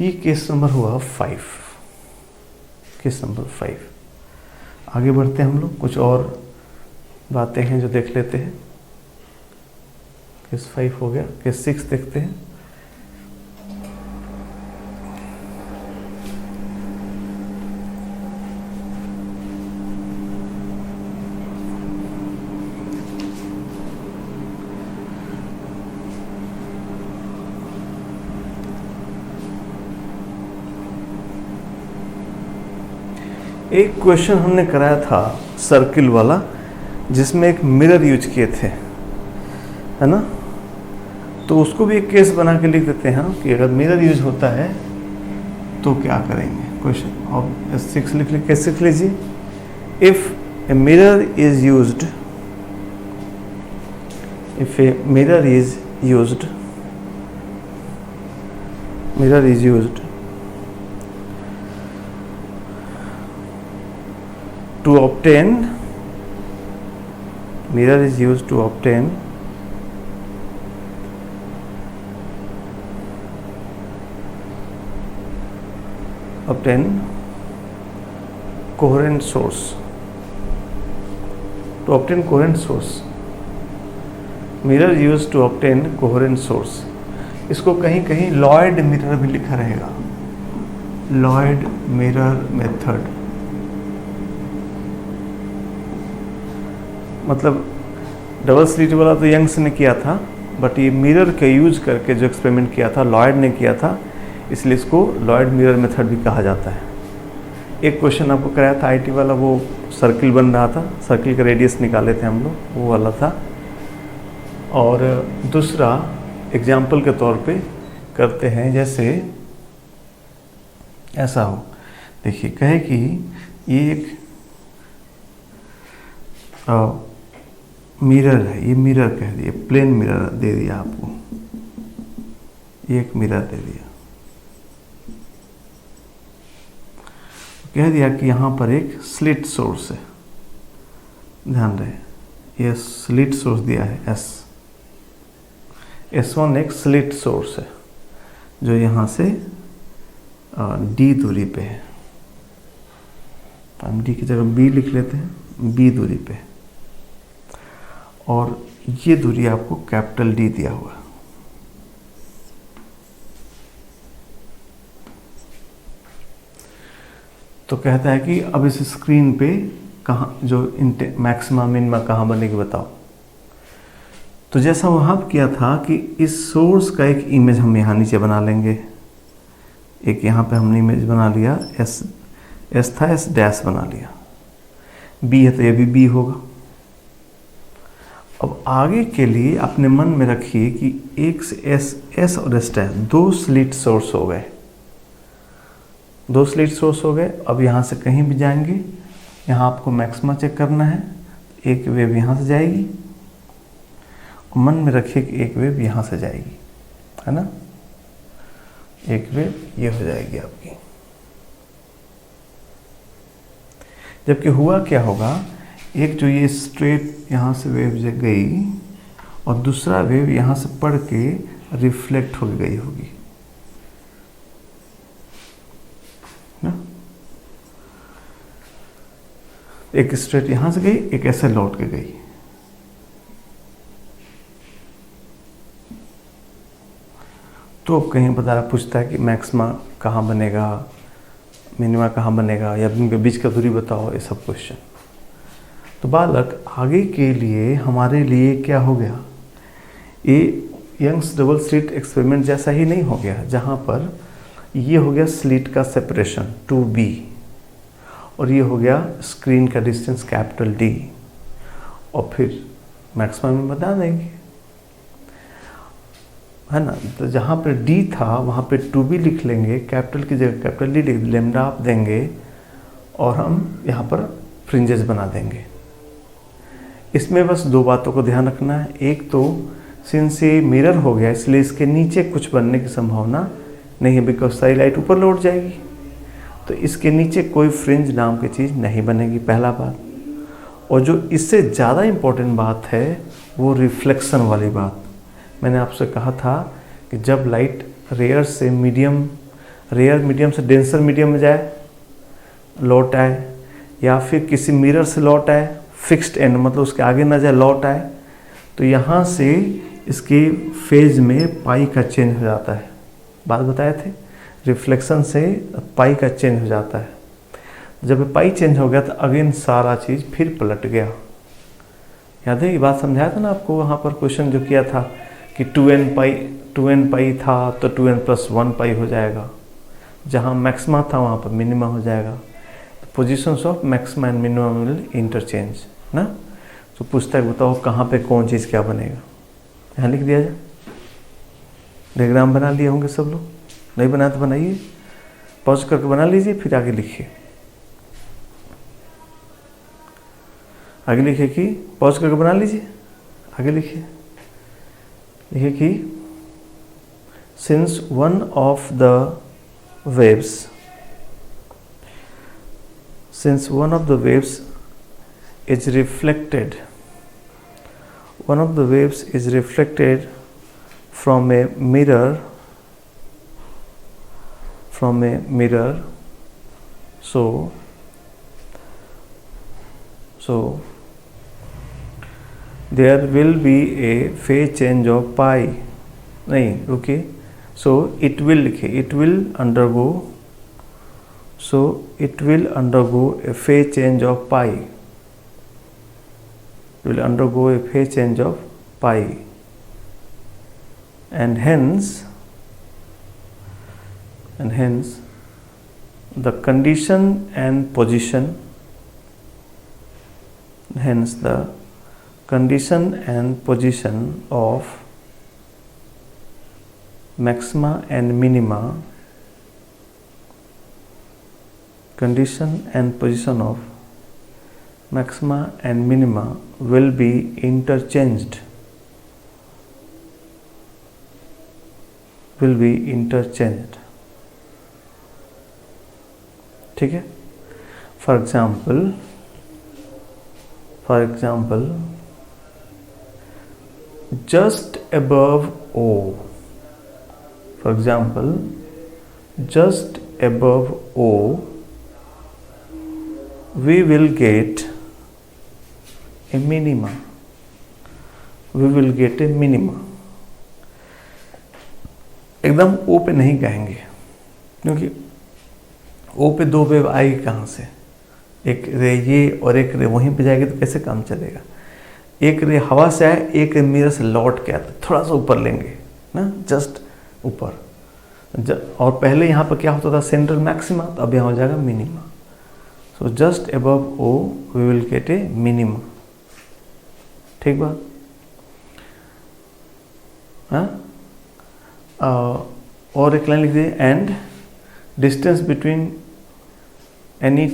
ये केस नंबर हुआ 5, केस नंबर 5। आगे बढ़ते हैं हम लोग, कुछ और बातें हैं जो देख लेते हैं। केस 5 हो गया, केस 6 देखते हैं। एक क्वेश्चन हमने कराया था सर्किल वाला, जिसमें एक मिरर यूज किए थे, है ना। तो उसको भी एक केस बना के लिख देते हैं कि अगर मिरर यूज होता है तो क्या करेंगे। क्वेश्चन और 6 लिख लीजिए। If a mirror is used, if a mirror is used to obtain, mirror is used to obtain coherent source, to obtain coherent source, mirror used to obtain coherent source। इसको कहीं कहीं लॉयड मिरर भी लिखा रहेगा, Lloyd mirror method. मतलब double slit वाला तो Young's ने किया था, बट ये मिरर के यूज करके जो एक्सपेरिमेंट किया था लॉयड ने किया था, इसलिए इसको लॉयड मिरर मेथड भी कहा जाता है। एक क्वेश्चन आपको कराया था आईटी वाला, वो सर्किल बन रहा था, सर्किल का रेडियस निकाले थे हम लोग, वो वाला था। और दूसरा एग्जाम्पल के तौर पे करते हैं, जैसे ऐसा हो देखिए कहे कि ये एक मिरर है, ये मिरर कह दिया, प्लेन मिरर दे दिया आपको, ये एक मिरर दे दिया, कह दिया कि यहाँ पर एक स्लिट सोर्स है, ध्यान रहे ये स्लिट सोर्स दिया है S1 एक स्लिट सोर्स है जो यहाँ से D दूरी पे है, हम D की जगह B लिख लेते हैं, B दूरी पे, और ये दूरी आपको कैपिटल D दिया हुआ है। तो कहता है कि अब इस स्क्रीन पे कहाँ जो मैक्सिमा मिनिमा कहाँ बनेगी बताओ। तो जैसा वहाँ किया था कि इस सोर्स का एक इमेज हम यहाँ नीचे बना लेंगे, एक यहाँ पे हमने इमेज बना लिया, एस था एस डैश बना लिया, बी है तो ये भी बी होगा। अब आगे के लिए अपने मन में रखिए कि एक से एस और एस डैश दो स्लिट सोर्स हो गए, दो स्लिट सोर्स हो गए। अब यहाँ से कहीं भी जाएंगे, यहाँ आपको मैक्सिमा चेक करना है, एक वेव यहाँ से जाएगी, और मन में रखिए कि एक वेव यहाँ से जाएगी, है ना, एक वेव ये हो जाएगी आपकी। जबकि हुआ क्या होगा, एक जो ये स्ट्रेट यहाँ से वेव गई और दूसरा वेव यहाँ से पढ़ के रिफ्लेक्ट हो गई होगी ना, एक स्ट्रेट यहाँ से गई, एक ऐसे लौट के गई। तो अब कहीं बता रहा पूछता है कि मैक्सिमा कहाँ बनेगा, मिनिमा कहाँ बनेगा, या उनके बीच का दूरी बताओ, ये सब क्वेश्चन। तो बालक आगे के लिए हमारे लिए क्या हो गया, ये यंग्स डबल स्लिट एक्सपेरिमेंट जैसा ही नहीं हो गया, जहाँ पर ये हो गया स्लिट का सेपरेशन 2B, और ये हो गया स्क्रीन का डिस्टेंस कैपिटल D, और फिर मैक्सिमम में बता देंगे, है ना। तो जहाँ पर D था वहाँ पे 2B लिख लेंगे, कैपिटल की जगह कैपिटल D लिख, लेमडा आप देंगे, और हम यहाँ पर फ्रिंजेस बना देंगे। इसमें बस दो बातों को ध्यान रखना है, एक तो सिंस ये मिरर हो गया इसलिए इसके नीचे कुछ बनने की संभावना नहीं है, बिकॉज सारी लाइट ऊपर लौट जाएगी, तो इसके नीचे कोई फ्रिंज नाम की चीज़ नहीं बनेगी, पहला बात। और जो इससे ज़्यादा इम्पोर्टेंट बात है वो रिफ्लेक्शन वाली बात। मैंने आपसे कहा था कि जब लाइट रेयर मीडियम से डेंसर मीडियम में जाए, लौट आए, या फिर किसी मिरर से लौट आए, फिक्स्ड एंड मतलब उसके आगे ना जाए, लौट आए, तो यहाँ से इसके फेज में पाई का चेंज हो जाता है, बात बताए थे, रिफ्लेक्शन से पाई का चेंज हो जाता है। जब पाई चेंज हो गया तो अगेन सारा चीज़ फिर पलट गया। याद है ये बात समझाया था ना आपको, वहाँ पर क्वेश्चन जो किया था कि 2n पाई था तो 2n + 1 पाई हो जाएगा, जहाँ मैक्सिमा था वहाँ पर मिनिमा हो जाएगा। Positions of maxima and minimum will interchange ना। तो पूछता है बताओ कहाँ पे कौन चीज़ क्या बनेगा, यहाँ लिख दिया जाए। डायग्राम बना लिए होंगे सब लोग, नहीं बनाया तो बनाइए, पॉज करके बना लीजिए, फिर आगे लिखिए। आगे लिखिए कि पॉज करके बना लीजिए, आगे लिखिए। लिखिए कि since one of the waves is reflected, one of the waves is reflected from a mirror, so there will be a phase change of pi, नहीं रुकिए, so it will लिखिए, it will undergo a phase change of pi, and hence the condition and position of maxima and minima condition and position of maxima and minima will be interchanged, ठीक है। For example just above O, for example, just above O, we will get a minima. एकदम O पे नहीं कहेंगे, क्योंकि O पे दो wave आएगी कहाँ से? एक रे ये और एक रे वहीं पे जाएगी, तो कैसे काम चलेगा? एक रे हवा से आए, एक रे मिरर से लौट के आते, थोड़ा सा ऊपर लेंगे ना, जस्ट ऊपर। और पहले यहाँ पर क्या होता था? सेंट्रल मैक्सिमा, तो अब यहाँ हो जाएगा minima. So just above O we will get a minima, ठीक बात। और एक लाइन लिख दिए, and distance between any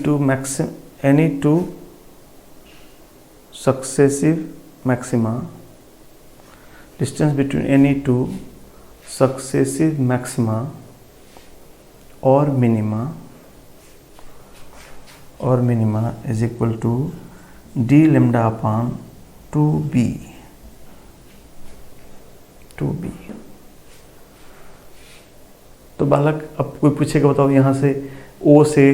two successive maxima, distance between any two successive maxima or minima is equal to d lambda upon 2b। तो बालक, अब कोई पूछेगा बताओ यहाँ से O से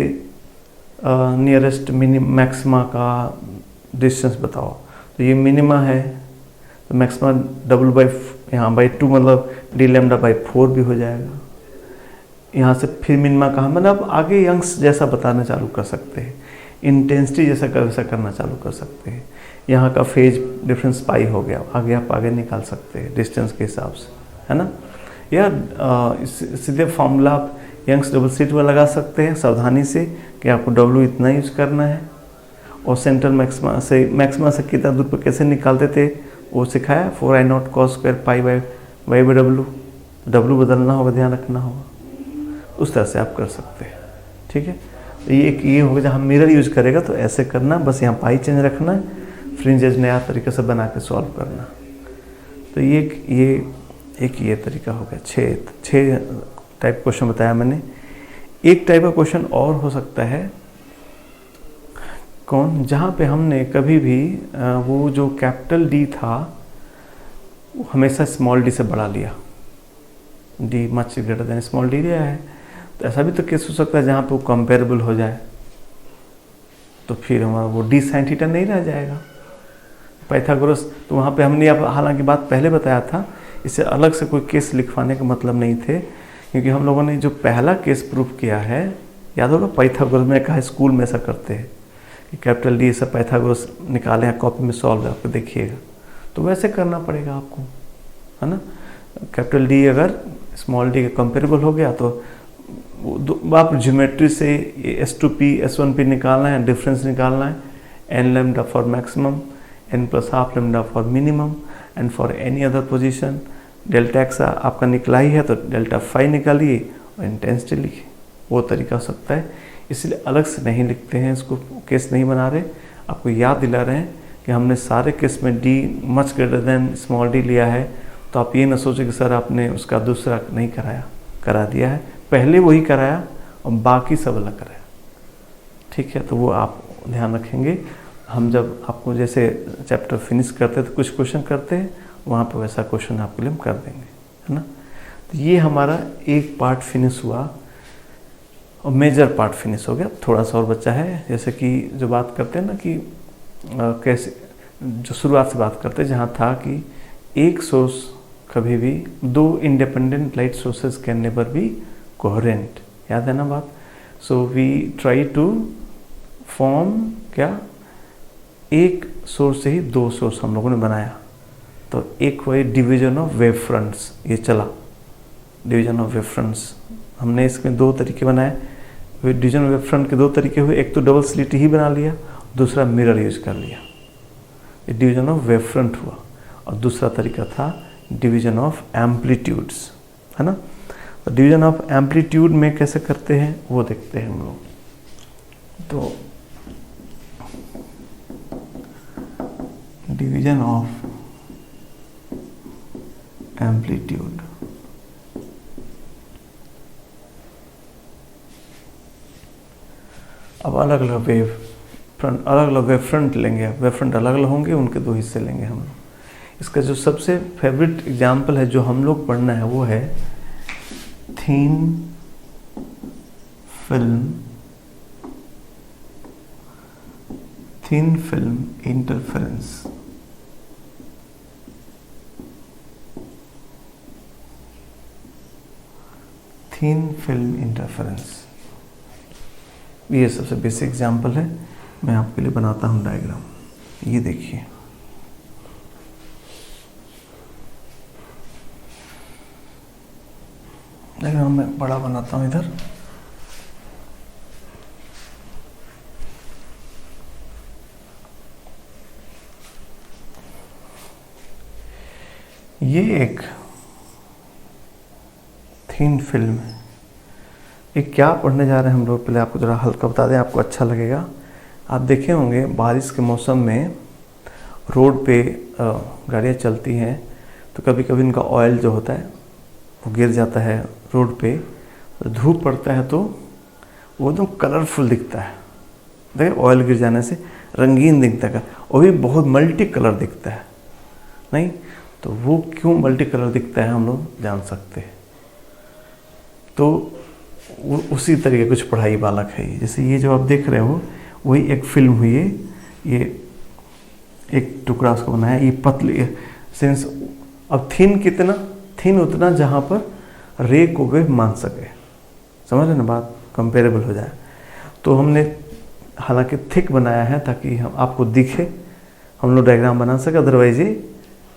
नियरेस्ट मैक्सिमा का डिस्टेंस बताओ, तो ये मिनिमा है, तो मैक्सिमा डबल बाई यहाँ बाई 2 मतलब डी लैम्डा बाई 4 भी हो जाएगा। यहाँ से फिर मिनिमा कहाँ, मतलब आगे यंग्स जैसा बताना चालू कर सकते हैं, इंटेंसिटी जैसा वैसा करना चालू कर सकते हैं। यहाँ का फेज डिफरेंस पाई हो गया, आगे आप आगे निकाल सकते हैं डिस्टेंस के हिसाब से, है ना। या सीधे फॉर्मूला आप यंग्स डबल स्लिट में लगा सकते हैं सावधानी से कि आपको डब्ल्यू इतना यूज करना है, और सेंट्रल मैक्सिमा से कितना दूर पर कैसे निकालते थे वो सिखाया। 4I0 cos square pi by W बदलना होगा, ध्यान रखना होगा, उस तरह से आप कर सकते हैं, ठीक है। तो ये होगा, जहाँ मिरर यूज करेगा तो ऐसे करना, बस यहाँ पाई चेंज रखना है, फ्रिंजेस नया तरीके से बना के सॉल्व करना। तो ये तरीका हो गया। 6 टाइप क्वेश्चन बताया मैंने। एक टाइप का क्वेश्चन और हो सकता है, कौन? जहाँ पे हमने कभी भी वो जो कैपिटल डी था वो हमेशा स्मॉल डी से बढ़ा लिया, D much greater than small D लिया है। तो ऐसा भी तो केस हो सकता है जहाँ पे वो कंपेरेबल हो जाए, तो फिर हमारा वो डी साइन थीटा नहीं रह जाएगा पाइथागोरस। तो वहाँ पे हमने हालांकि बात पहले बताया था, इसे अलग से कोई केस लिखवाने का मतलब नहीं थे, क्योंकि हम लोगों ने जो पहला केस प्रूफ किया है, याद होगा पाइथागोरस में कहा स्कूल में ऐसा करते हैं कि कैपिटल डी से पाइथागोरस निकाले हैं, कॉपी में सॉल्व है, आपको देखिएगा। तो वैसे करना पड़ेगा आपको, है ना। कैपिटल डी अगर स्मॉल डी के कंपेरेबल हो गया, तो आप ज्योमेट्री से S2P S1P निकालना है, डिफरेंस निकालना है, n lambda for maximum, n plus half lambda for minimum, and for any other position delta x आपका निकला ही है तो डेल्टा फाई निकालिए और इंटेंसिटी लिखिए। वो तरीका हो सकता है, इसलिए अलग से नहीं लिखते हैं, इसको केस नहीं बना रहे, आपको याद दिला रहे हैं कि हमने सारे केस में D much greater than small D लिया है। तो आप ये ना सोचें कि सर आपने उसका दूसरा नहीं कराया, करा दिया है, पहले वही कराया और बाकी सब अलग कराया, ठीक है। तो वो आप ध्यान रखेंगे। हम जब आपको जैसे चैप्टर फिनिश करते हैं तो कुछ क्वेश्चन करते हैं, वहाँ पर वैसा क्वेश्चन आपके लिए हम कर देंगे, है ना। तो ये हमारा एक पार्ट फिनिश हुआ और मेजर पार्ट फिनिश हो गया। थोड़ा सा और बच्चा है, जैसे कि जो बात करते हैं ना कि कैसे, जो शुरुआत से बात करते हैं जहाँ था कि एक सोर्स कभी भी दो independent light sources can never be coherent, याद है ना बात। So we try to form क्या, एक सोर्स से ही दो सोर्स हम लोगों ने बनाया। तो एक वही डिवीजन ऑफ वेव फ्रंट्स, ये चला डिवीजन ऑफ वेव फ्रंट्स, हमने इसमें दो तरीके बनाए। डिवीजन ऑफ वेव फ्रंट के दो तरीके हुए, एक तो डबल स्लिट ही बना लिया, दूसरा मिरर यूज कर लिया, ये डिवीजन ऑफ वेव फ्रंट हुआ। और दूसरा तरीका था डिवीजन ऑफ एम्पलीट्यूड्स, है ना। तो डिवीजन ऑफ एम्पलीट्यूड में कैसे करते हैं वो देखते हैं हम लोग। तो डिवीजन ऑफ एम्पलीट्यूड, अब अलग अलग वेव फ्रंट, अलग अलग वेव फ्रंट लेंगे। वेव फ्रंट अलग अलग होंगे, उनके दो हिस्से लेंगे हम लोग। इसका जो सबसे फेवरेट एग्जाम्पल है जो हम लोग पढ़ना है वो है thin film interference. Thin film interference, ये सबसे बेसिक एग्जाम्पल है। मैं आपके लिए बनाता हूँ डायग्राम। ये देखिए, डायग्राम मैं बड़ा बनाता हूँ इधर। ये एक थिन फिल्म है। ये क्या पढ़ने जा रहे हैं हम लोग, पहले आपको ज़रा हल्का बता दें, आपको अच्छा लगेगा। आप देखे होंगे बारिश के मौसम में रोड पे गाड़ियाँ चलती हैं तो कभी कभी इनका ऑयल जो होता है वो गिर जाता है रोड पे, धूप पड़ता है तो वो एकदम कलरफुल दिखता है। देखिए ऑयल गिर जाने से रंगीन दिखता है, वो भी बहुत मल्टी कलर दिखता है। नहीं तो वो क्यों मल्टी कलर दिखता है हम लोग जान सकते हैं। तो उसी तरीके कुछ पढ़ाई बालक है। जैसे ये जो आप देख रहे हो वही एक फिल्म हुई है, ये एक टुकड़ा उसको बनाया। ये पतली सेंस, अब थिन कितना, थिन उतना जहाँ पर रे को वेव मान सके, समझ रहे ना बात, कंपेरेबल हो जाए। तो हमने हालांकि थिक बनाया है ताकि हम आपको दिखे, हम लोग डायग्राम बना सके, अदरवाइज ये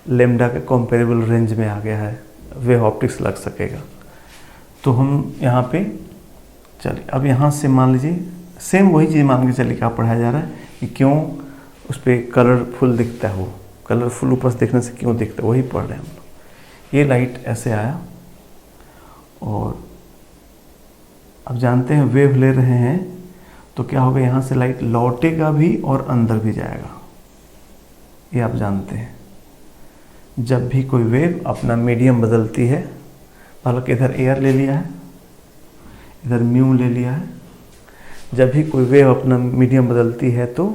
लेमडा के कंपेरेबल रेंज में आ गया है, वेव ऑप्टिक्स लग सकेगा। तो हम यहाँ पे चलिए, अब यहाँ से मान लीजिए सेम वही चीज़ मान के चलिए क्या पढ़ाया जा रहा है कि क्यों उस पर कलरफुल दिखता है, वो कलरफुल ऊपर से देखने से क्यों दिखता है, वही पढ़ रहे हैं हम लोग। ये लाइट ऐसे आया और अब जानते हैं वेव ले रहे हैं तो क्या होगा, यहाँ से लाइट लौटेगा भी और अंदर भी जाएगा। ये आप जानते हैं जब भी कोई वेव अपना मीडियम बदलती है, हालांकि इधर एयर ले लिया है, इधर म्यू ले लिया है, जब भी कोई वेव अपना मीडियम बदलती है तो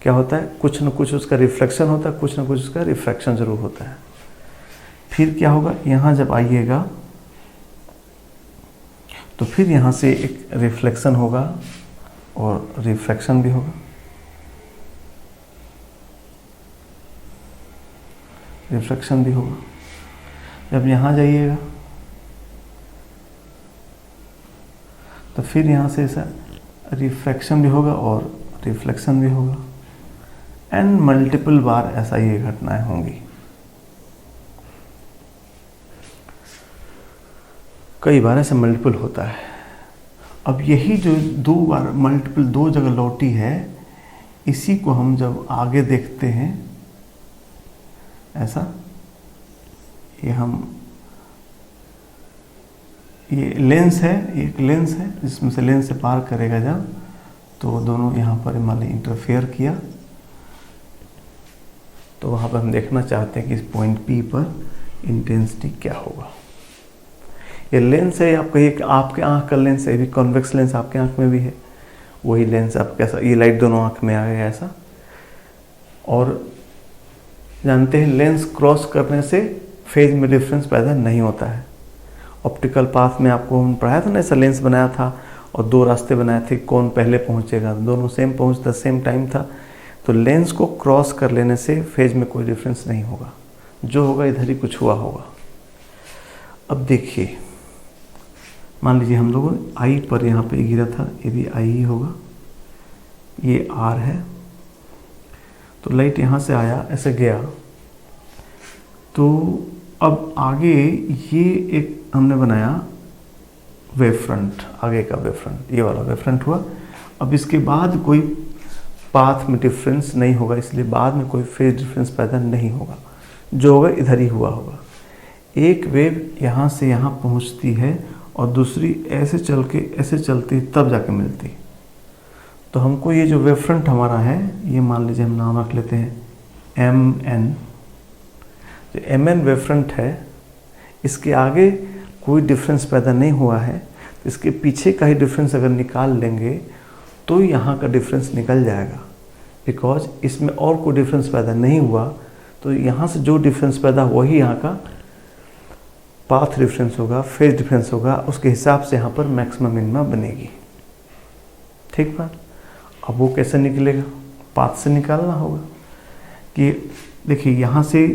क्या होता है, कुछ न कुछ उसका रिफ्लेक्शन होता है, कुछ न कुछ उसका रिफ्रैक्शन जरूर होता है। फिर क्या होगा, यहाँ जब आइएगा तो फिर यहाँ से एक रिफ्लेक्शन होगा और रिफ्रैक्शन भी होगा, रिफ्रैक्शन भी होगा। जब यहाँ जाइएगा तो फिर यहाँ से ऐसा रिफ्रैक्शन भी होगा और रिफ्लेक्शन भी होगा, एंड मल्टीपल बार ऐसा ये घटनाएं होंगी। कई बार ऐसा मल्टीपल होता है। अब यही जो दो बार मल्टीपल दो जगह लौटी है, इसी को हम जब आगे देखते हैं ऐसा, ये लेंस है, एक लेंस है जिसमें से लेंस से पार करेगा जब, तो दोनों यहाँ पर मान लीजिए इंटरफेयर किया, तो वहाँ पर हम देखना चाहते हैं कि इस पॉइंट P पर इंटेंसिटी क्या होगा। ये लेंस है, आप कहिए कि आपके आँख का लेंस है, ये भी कॉन्वेक्स लेंस आपके आँख में भी है, वही लेंस आप कैसा, ये लाइट दोनों आँख में आ गया ऐसा। और जानते हैं लेंस क्रॉस करने से फेज में डिफरेंस पैदा नहीं होता है। ऑप्टिकल पाथ में आपको हम पढ़ाया था ना, ऐसा लेंस बनाया था और दो रास्ते बनाए थे, कौन पहले पहुंचेगा, दोनों सेम पहुंचता, सेम टाइम था। तो लेंस को क्रॉस कर लेने से फेज में कोई डिफरेंस नहीं होगा, जो होगा इधर ही कुछ हुआ होगा। अब देखिए, मान लीजिए हम लोगों ने आई पर यहाँ पे गिरा था, ये भी आई ही होगा, ये आर है, तो लाइट यहाँ से आया ऐसे गया, तो अब आगे ये एक हमने बनाया वेव फ्रंट, आगे का वेव फ्रंट, ये वाला वेव फ्रंट हुआ। अब इसके बाद कोई पाथ में डिफरेंस नहीं होगा, इसलिए बाद में कोई फेज डिफरेंस पैदा नहीं होगा, जो होगा इधर ही हुआ होगा। एक वेव यहाँ से यहाँ पहुँचती है और दूसरी ऐसे चल के ऐसे चलती तब जाके मिलती, तो हमको ये जो वेव फ्रंट हमारा है, ये मान लीजिए हम नाम रख लेते हैं MN। जो MN वेव फ्रंट है, इसके आगे कोई डिफरेंस पैदा नहीं हुआ है, तो इसके पीछे का ही डिफरेंस अगर निकाल लेंगे तो यहाँ का डिफरेंस निकल जाएगा, बिकॉज इसमें और कोई डिफरेंस पैदा नहीं हुआ। तो यहाँ से जो डिफरेंस पैदा हुआ ही यहाँ का पाथ डिफरेंस होगा, फेज डिफरेंस होगा, उसके हिसाब से यहाँ पर मैक्सिमम मिनिमा बनेगी। ठीक बात। अब वो कैसे निकलेगा? पाथ से निकालना होगा कि देखिए यहाँ से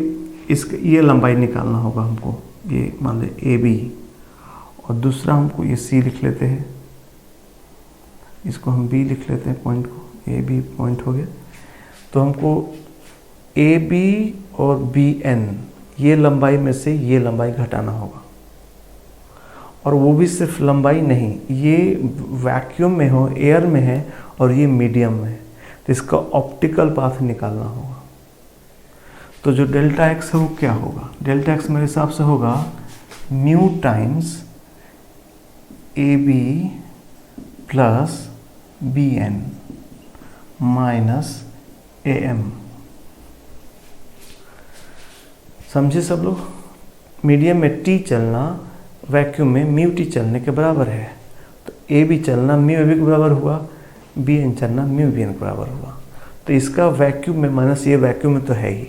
ये लंबाई निकालना होगा हमको, ये मान लीजिए AB, और दूसरा हमको ये C लिख लेते हैं, इसको हम B लिख लेते हैं, पॉइंट को AB पॉइंट हो गया। तो हमको AB और BN ये लंबाई में से ये लंबाई घटाना होगा, और वो भी सिर्फ लंबाई नहीं, ये वैक्यूम में हो, एयर में है और ये मीडियम में है, तो इसका ऑप्टिकल पाथ निकालना होगा। तो जो डेल्टा एक्स है वो क्या होगा? डेल्टा एक्स मेरे हिसाब से होगा mu times AB plus BN minus AM। समझे सब लोग? मीडियम में T चलना वैक्यूम में म्यू T चलने के बराबर है, तो AB चलना म्यू AB के बराबर हुआ, BN चलना म्यू BN के बराबर हुआ। तो इसका वैक्यूम में माइनस ये वैक्यूम में तो है ही,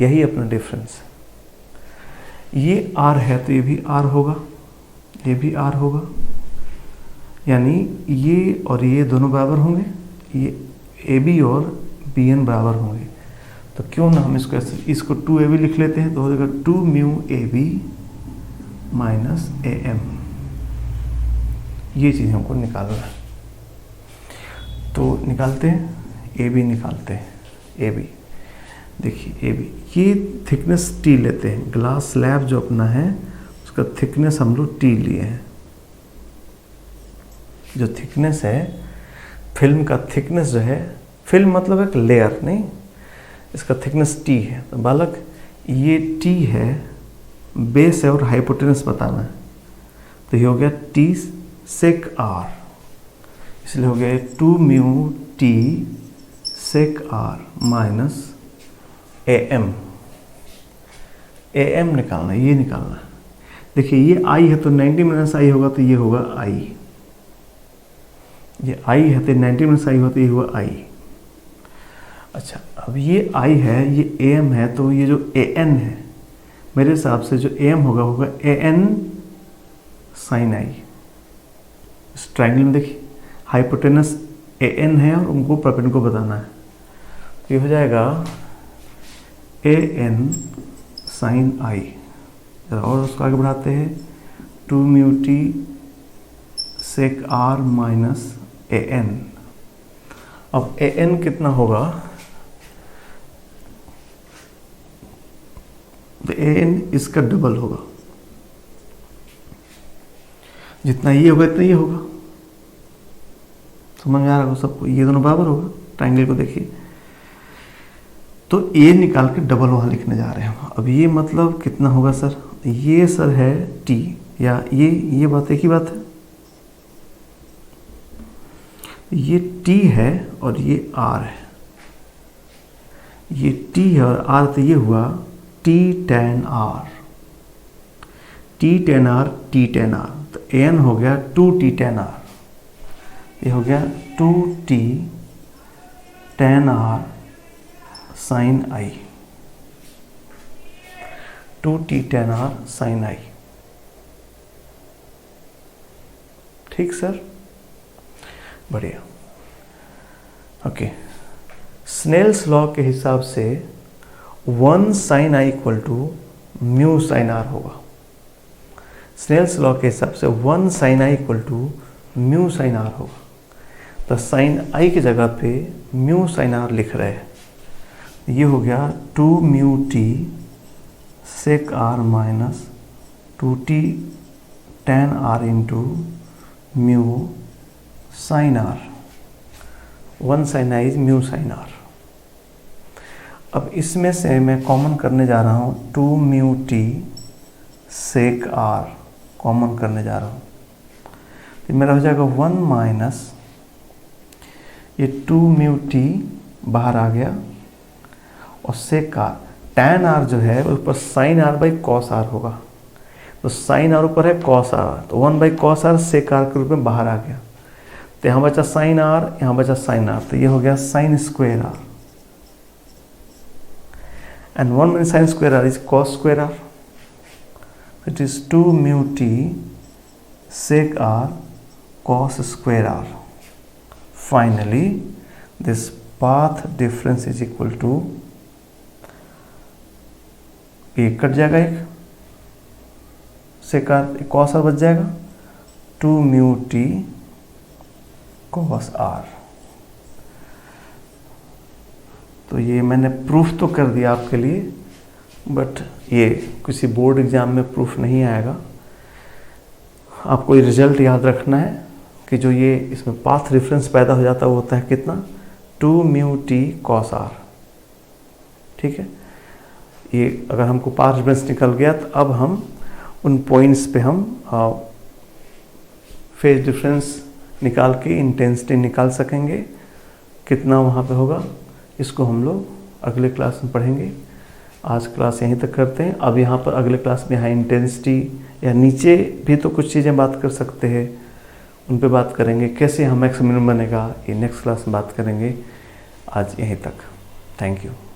यही अपना डिफरेंस है। ये R है तो ये भी R होगा, ये भी R होगा, यानी ये और ये दोनों बराबर होंगे, ये AB और BN बराबर होंगे। तो क्यों ना हम इसको 2AB लिख लेते हैं, तो हो जाएगा 2 म्यू AB माइनस AM। ये चीज़ हमको निकालना है, तो निकालते हैं, AB निकालते हैं। AB देखिए, AB ये थिकनेस T लेते हैं, ग्लास स्लैब जो अपना है उसका थिकनेस हम लोग T लिए हैं। जो थिकनेस है फिल्म का, थिकनेस जो है, फिल्म मतलब एक लेयर नहीं, इसका थिकनेस T है। तो बालक ये T है, बेस है और हाइपोटेनस बताना है, तो ये हो गया T sec R, इसलिए हो गया 2 mu T sec R minus AM। AM निकालना है, ये निकालना है। देखिए ये I है तो 90 माइनस I होगा, तो ये होगा I। ये I है तो 90 माइनस I होगा, तो ये हुआ I। अच्छा, अब ये I है, ये AM है, तो ये जो AN है मेरे हिसाब से जो AM होगा AN sin I। इस ट्रायंगल में देखिए हाइपोटेनस AN है और उनको परपेंडिकुलर को बताना है, तो ये हो जाएगा AN sin I। और उसको आगे बढ़ाते हैं, 2 mu T sec R minus AN। अब AN कितना होगा? तो AN इसका डबल होगा, जितना ये होगा इतना ये होगा। समझ में आ रहा होगा सबको? ये दोनों बराबर होगा, ट्रायंगल को देखिए। तो A निकाल के डबल वहाँ लिखने जा रहे हैं। अब ये मतलब कितना होगा सर? ये सर है T, या ये बात एक ही बात है, ये T है और ये R है। ये T है और R, तो ये हुआ T tan R, T tan R, T tan R। तो AN हो गया 2T tan R, ये हो गया 2T tan R sin I, 2T tan R sin I। ठीक सर, बढ़िया। ओके, स्नेल्स लॉ के हिसाब से 1 sin I equal to mu sin R होगा। स्नेल्स लॉ के हिसाब से 1 sin I equal to mu sin R होगा। तो sin I की जगह पे म्यू sin R लिख रहे हैं, ये हो गया 2 mu T sec R minus 2T tan R into mu sin R। 1 sin I is mu sin R। अब इसमें से मैं कॉमन करने जा रहा हूँ 2 mu T sec R common करने जा रहा हूँ, तो मेरा हो जाएगा 1 माइनस ये 2 म्यू टी बाहर आ गया और सेक आर, टैन आर जो है उस पर sine R by cos R होगा, तो साइन आर ऊपर है कॉस आर, तो 1 by cos R sec R के रूप में बाहर आ गया। तो यहाँ बचा साइन आर, यहाँ बचा साइन आर, तो ये हो गया sine square R, and 1 minus sine square R is cos square R, it is 2 mu T sec r cos square r. Finally, this path difference is equal to, एक cut जाएगा, एक sec r cos r बच जाएगा, 2 mu T cos r। तो ये मैंने proof तो कर दिया आपके लिए, बट ये किसी बोर्ड एग्जाम में प्रूफ नहीं आएगा। आपको ये रिजल्ट याद रखना है कि जो ये इसमें पाथ रेफरेंस पैदा हो जाता है वो होता है कितना, 2 म्यू टी कॉस आर। ठीक है, ये अगर हमको पाथ रेफरेंस निकल गया तो अब हम उन पॉइंट्स पे हम फेज डिफरेंस निकाल के इंटेंसिटी निकाल सकेंगे, कितना वहाँ पे होगा। इसको हम लोग अगले क्लास में पढ़ेंगे। आज क्लास यहीं तक करते हैं। अब यहाँ पर अगले क्लास में हाई इंटेंसिटी या नीचे भी तो कुछ चीज़ें बात कर सकते हैं, उन पे बात करेंगे। कैसे हम एक्स मिनिमम बनेगा ये नेक्स्ट क्लास में बात करेंगे। आज यहीं तक, थैंक यू।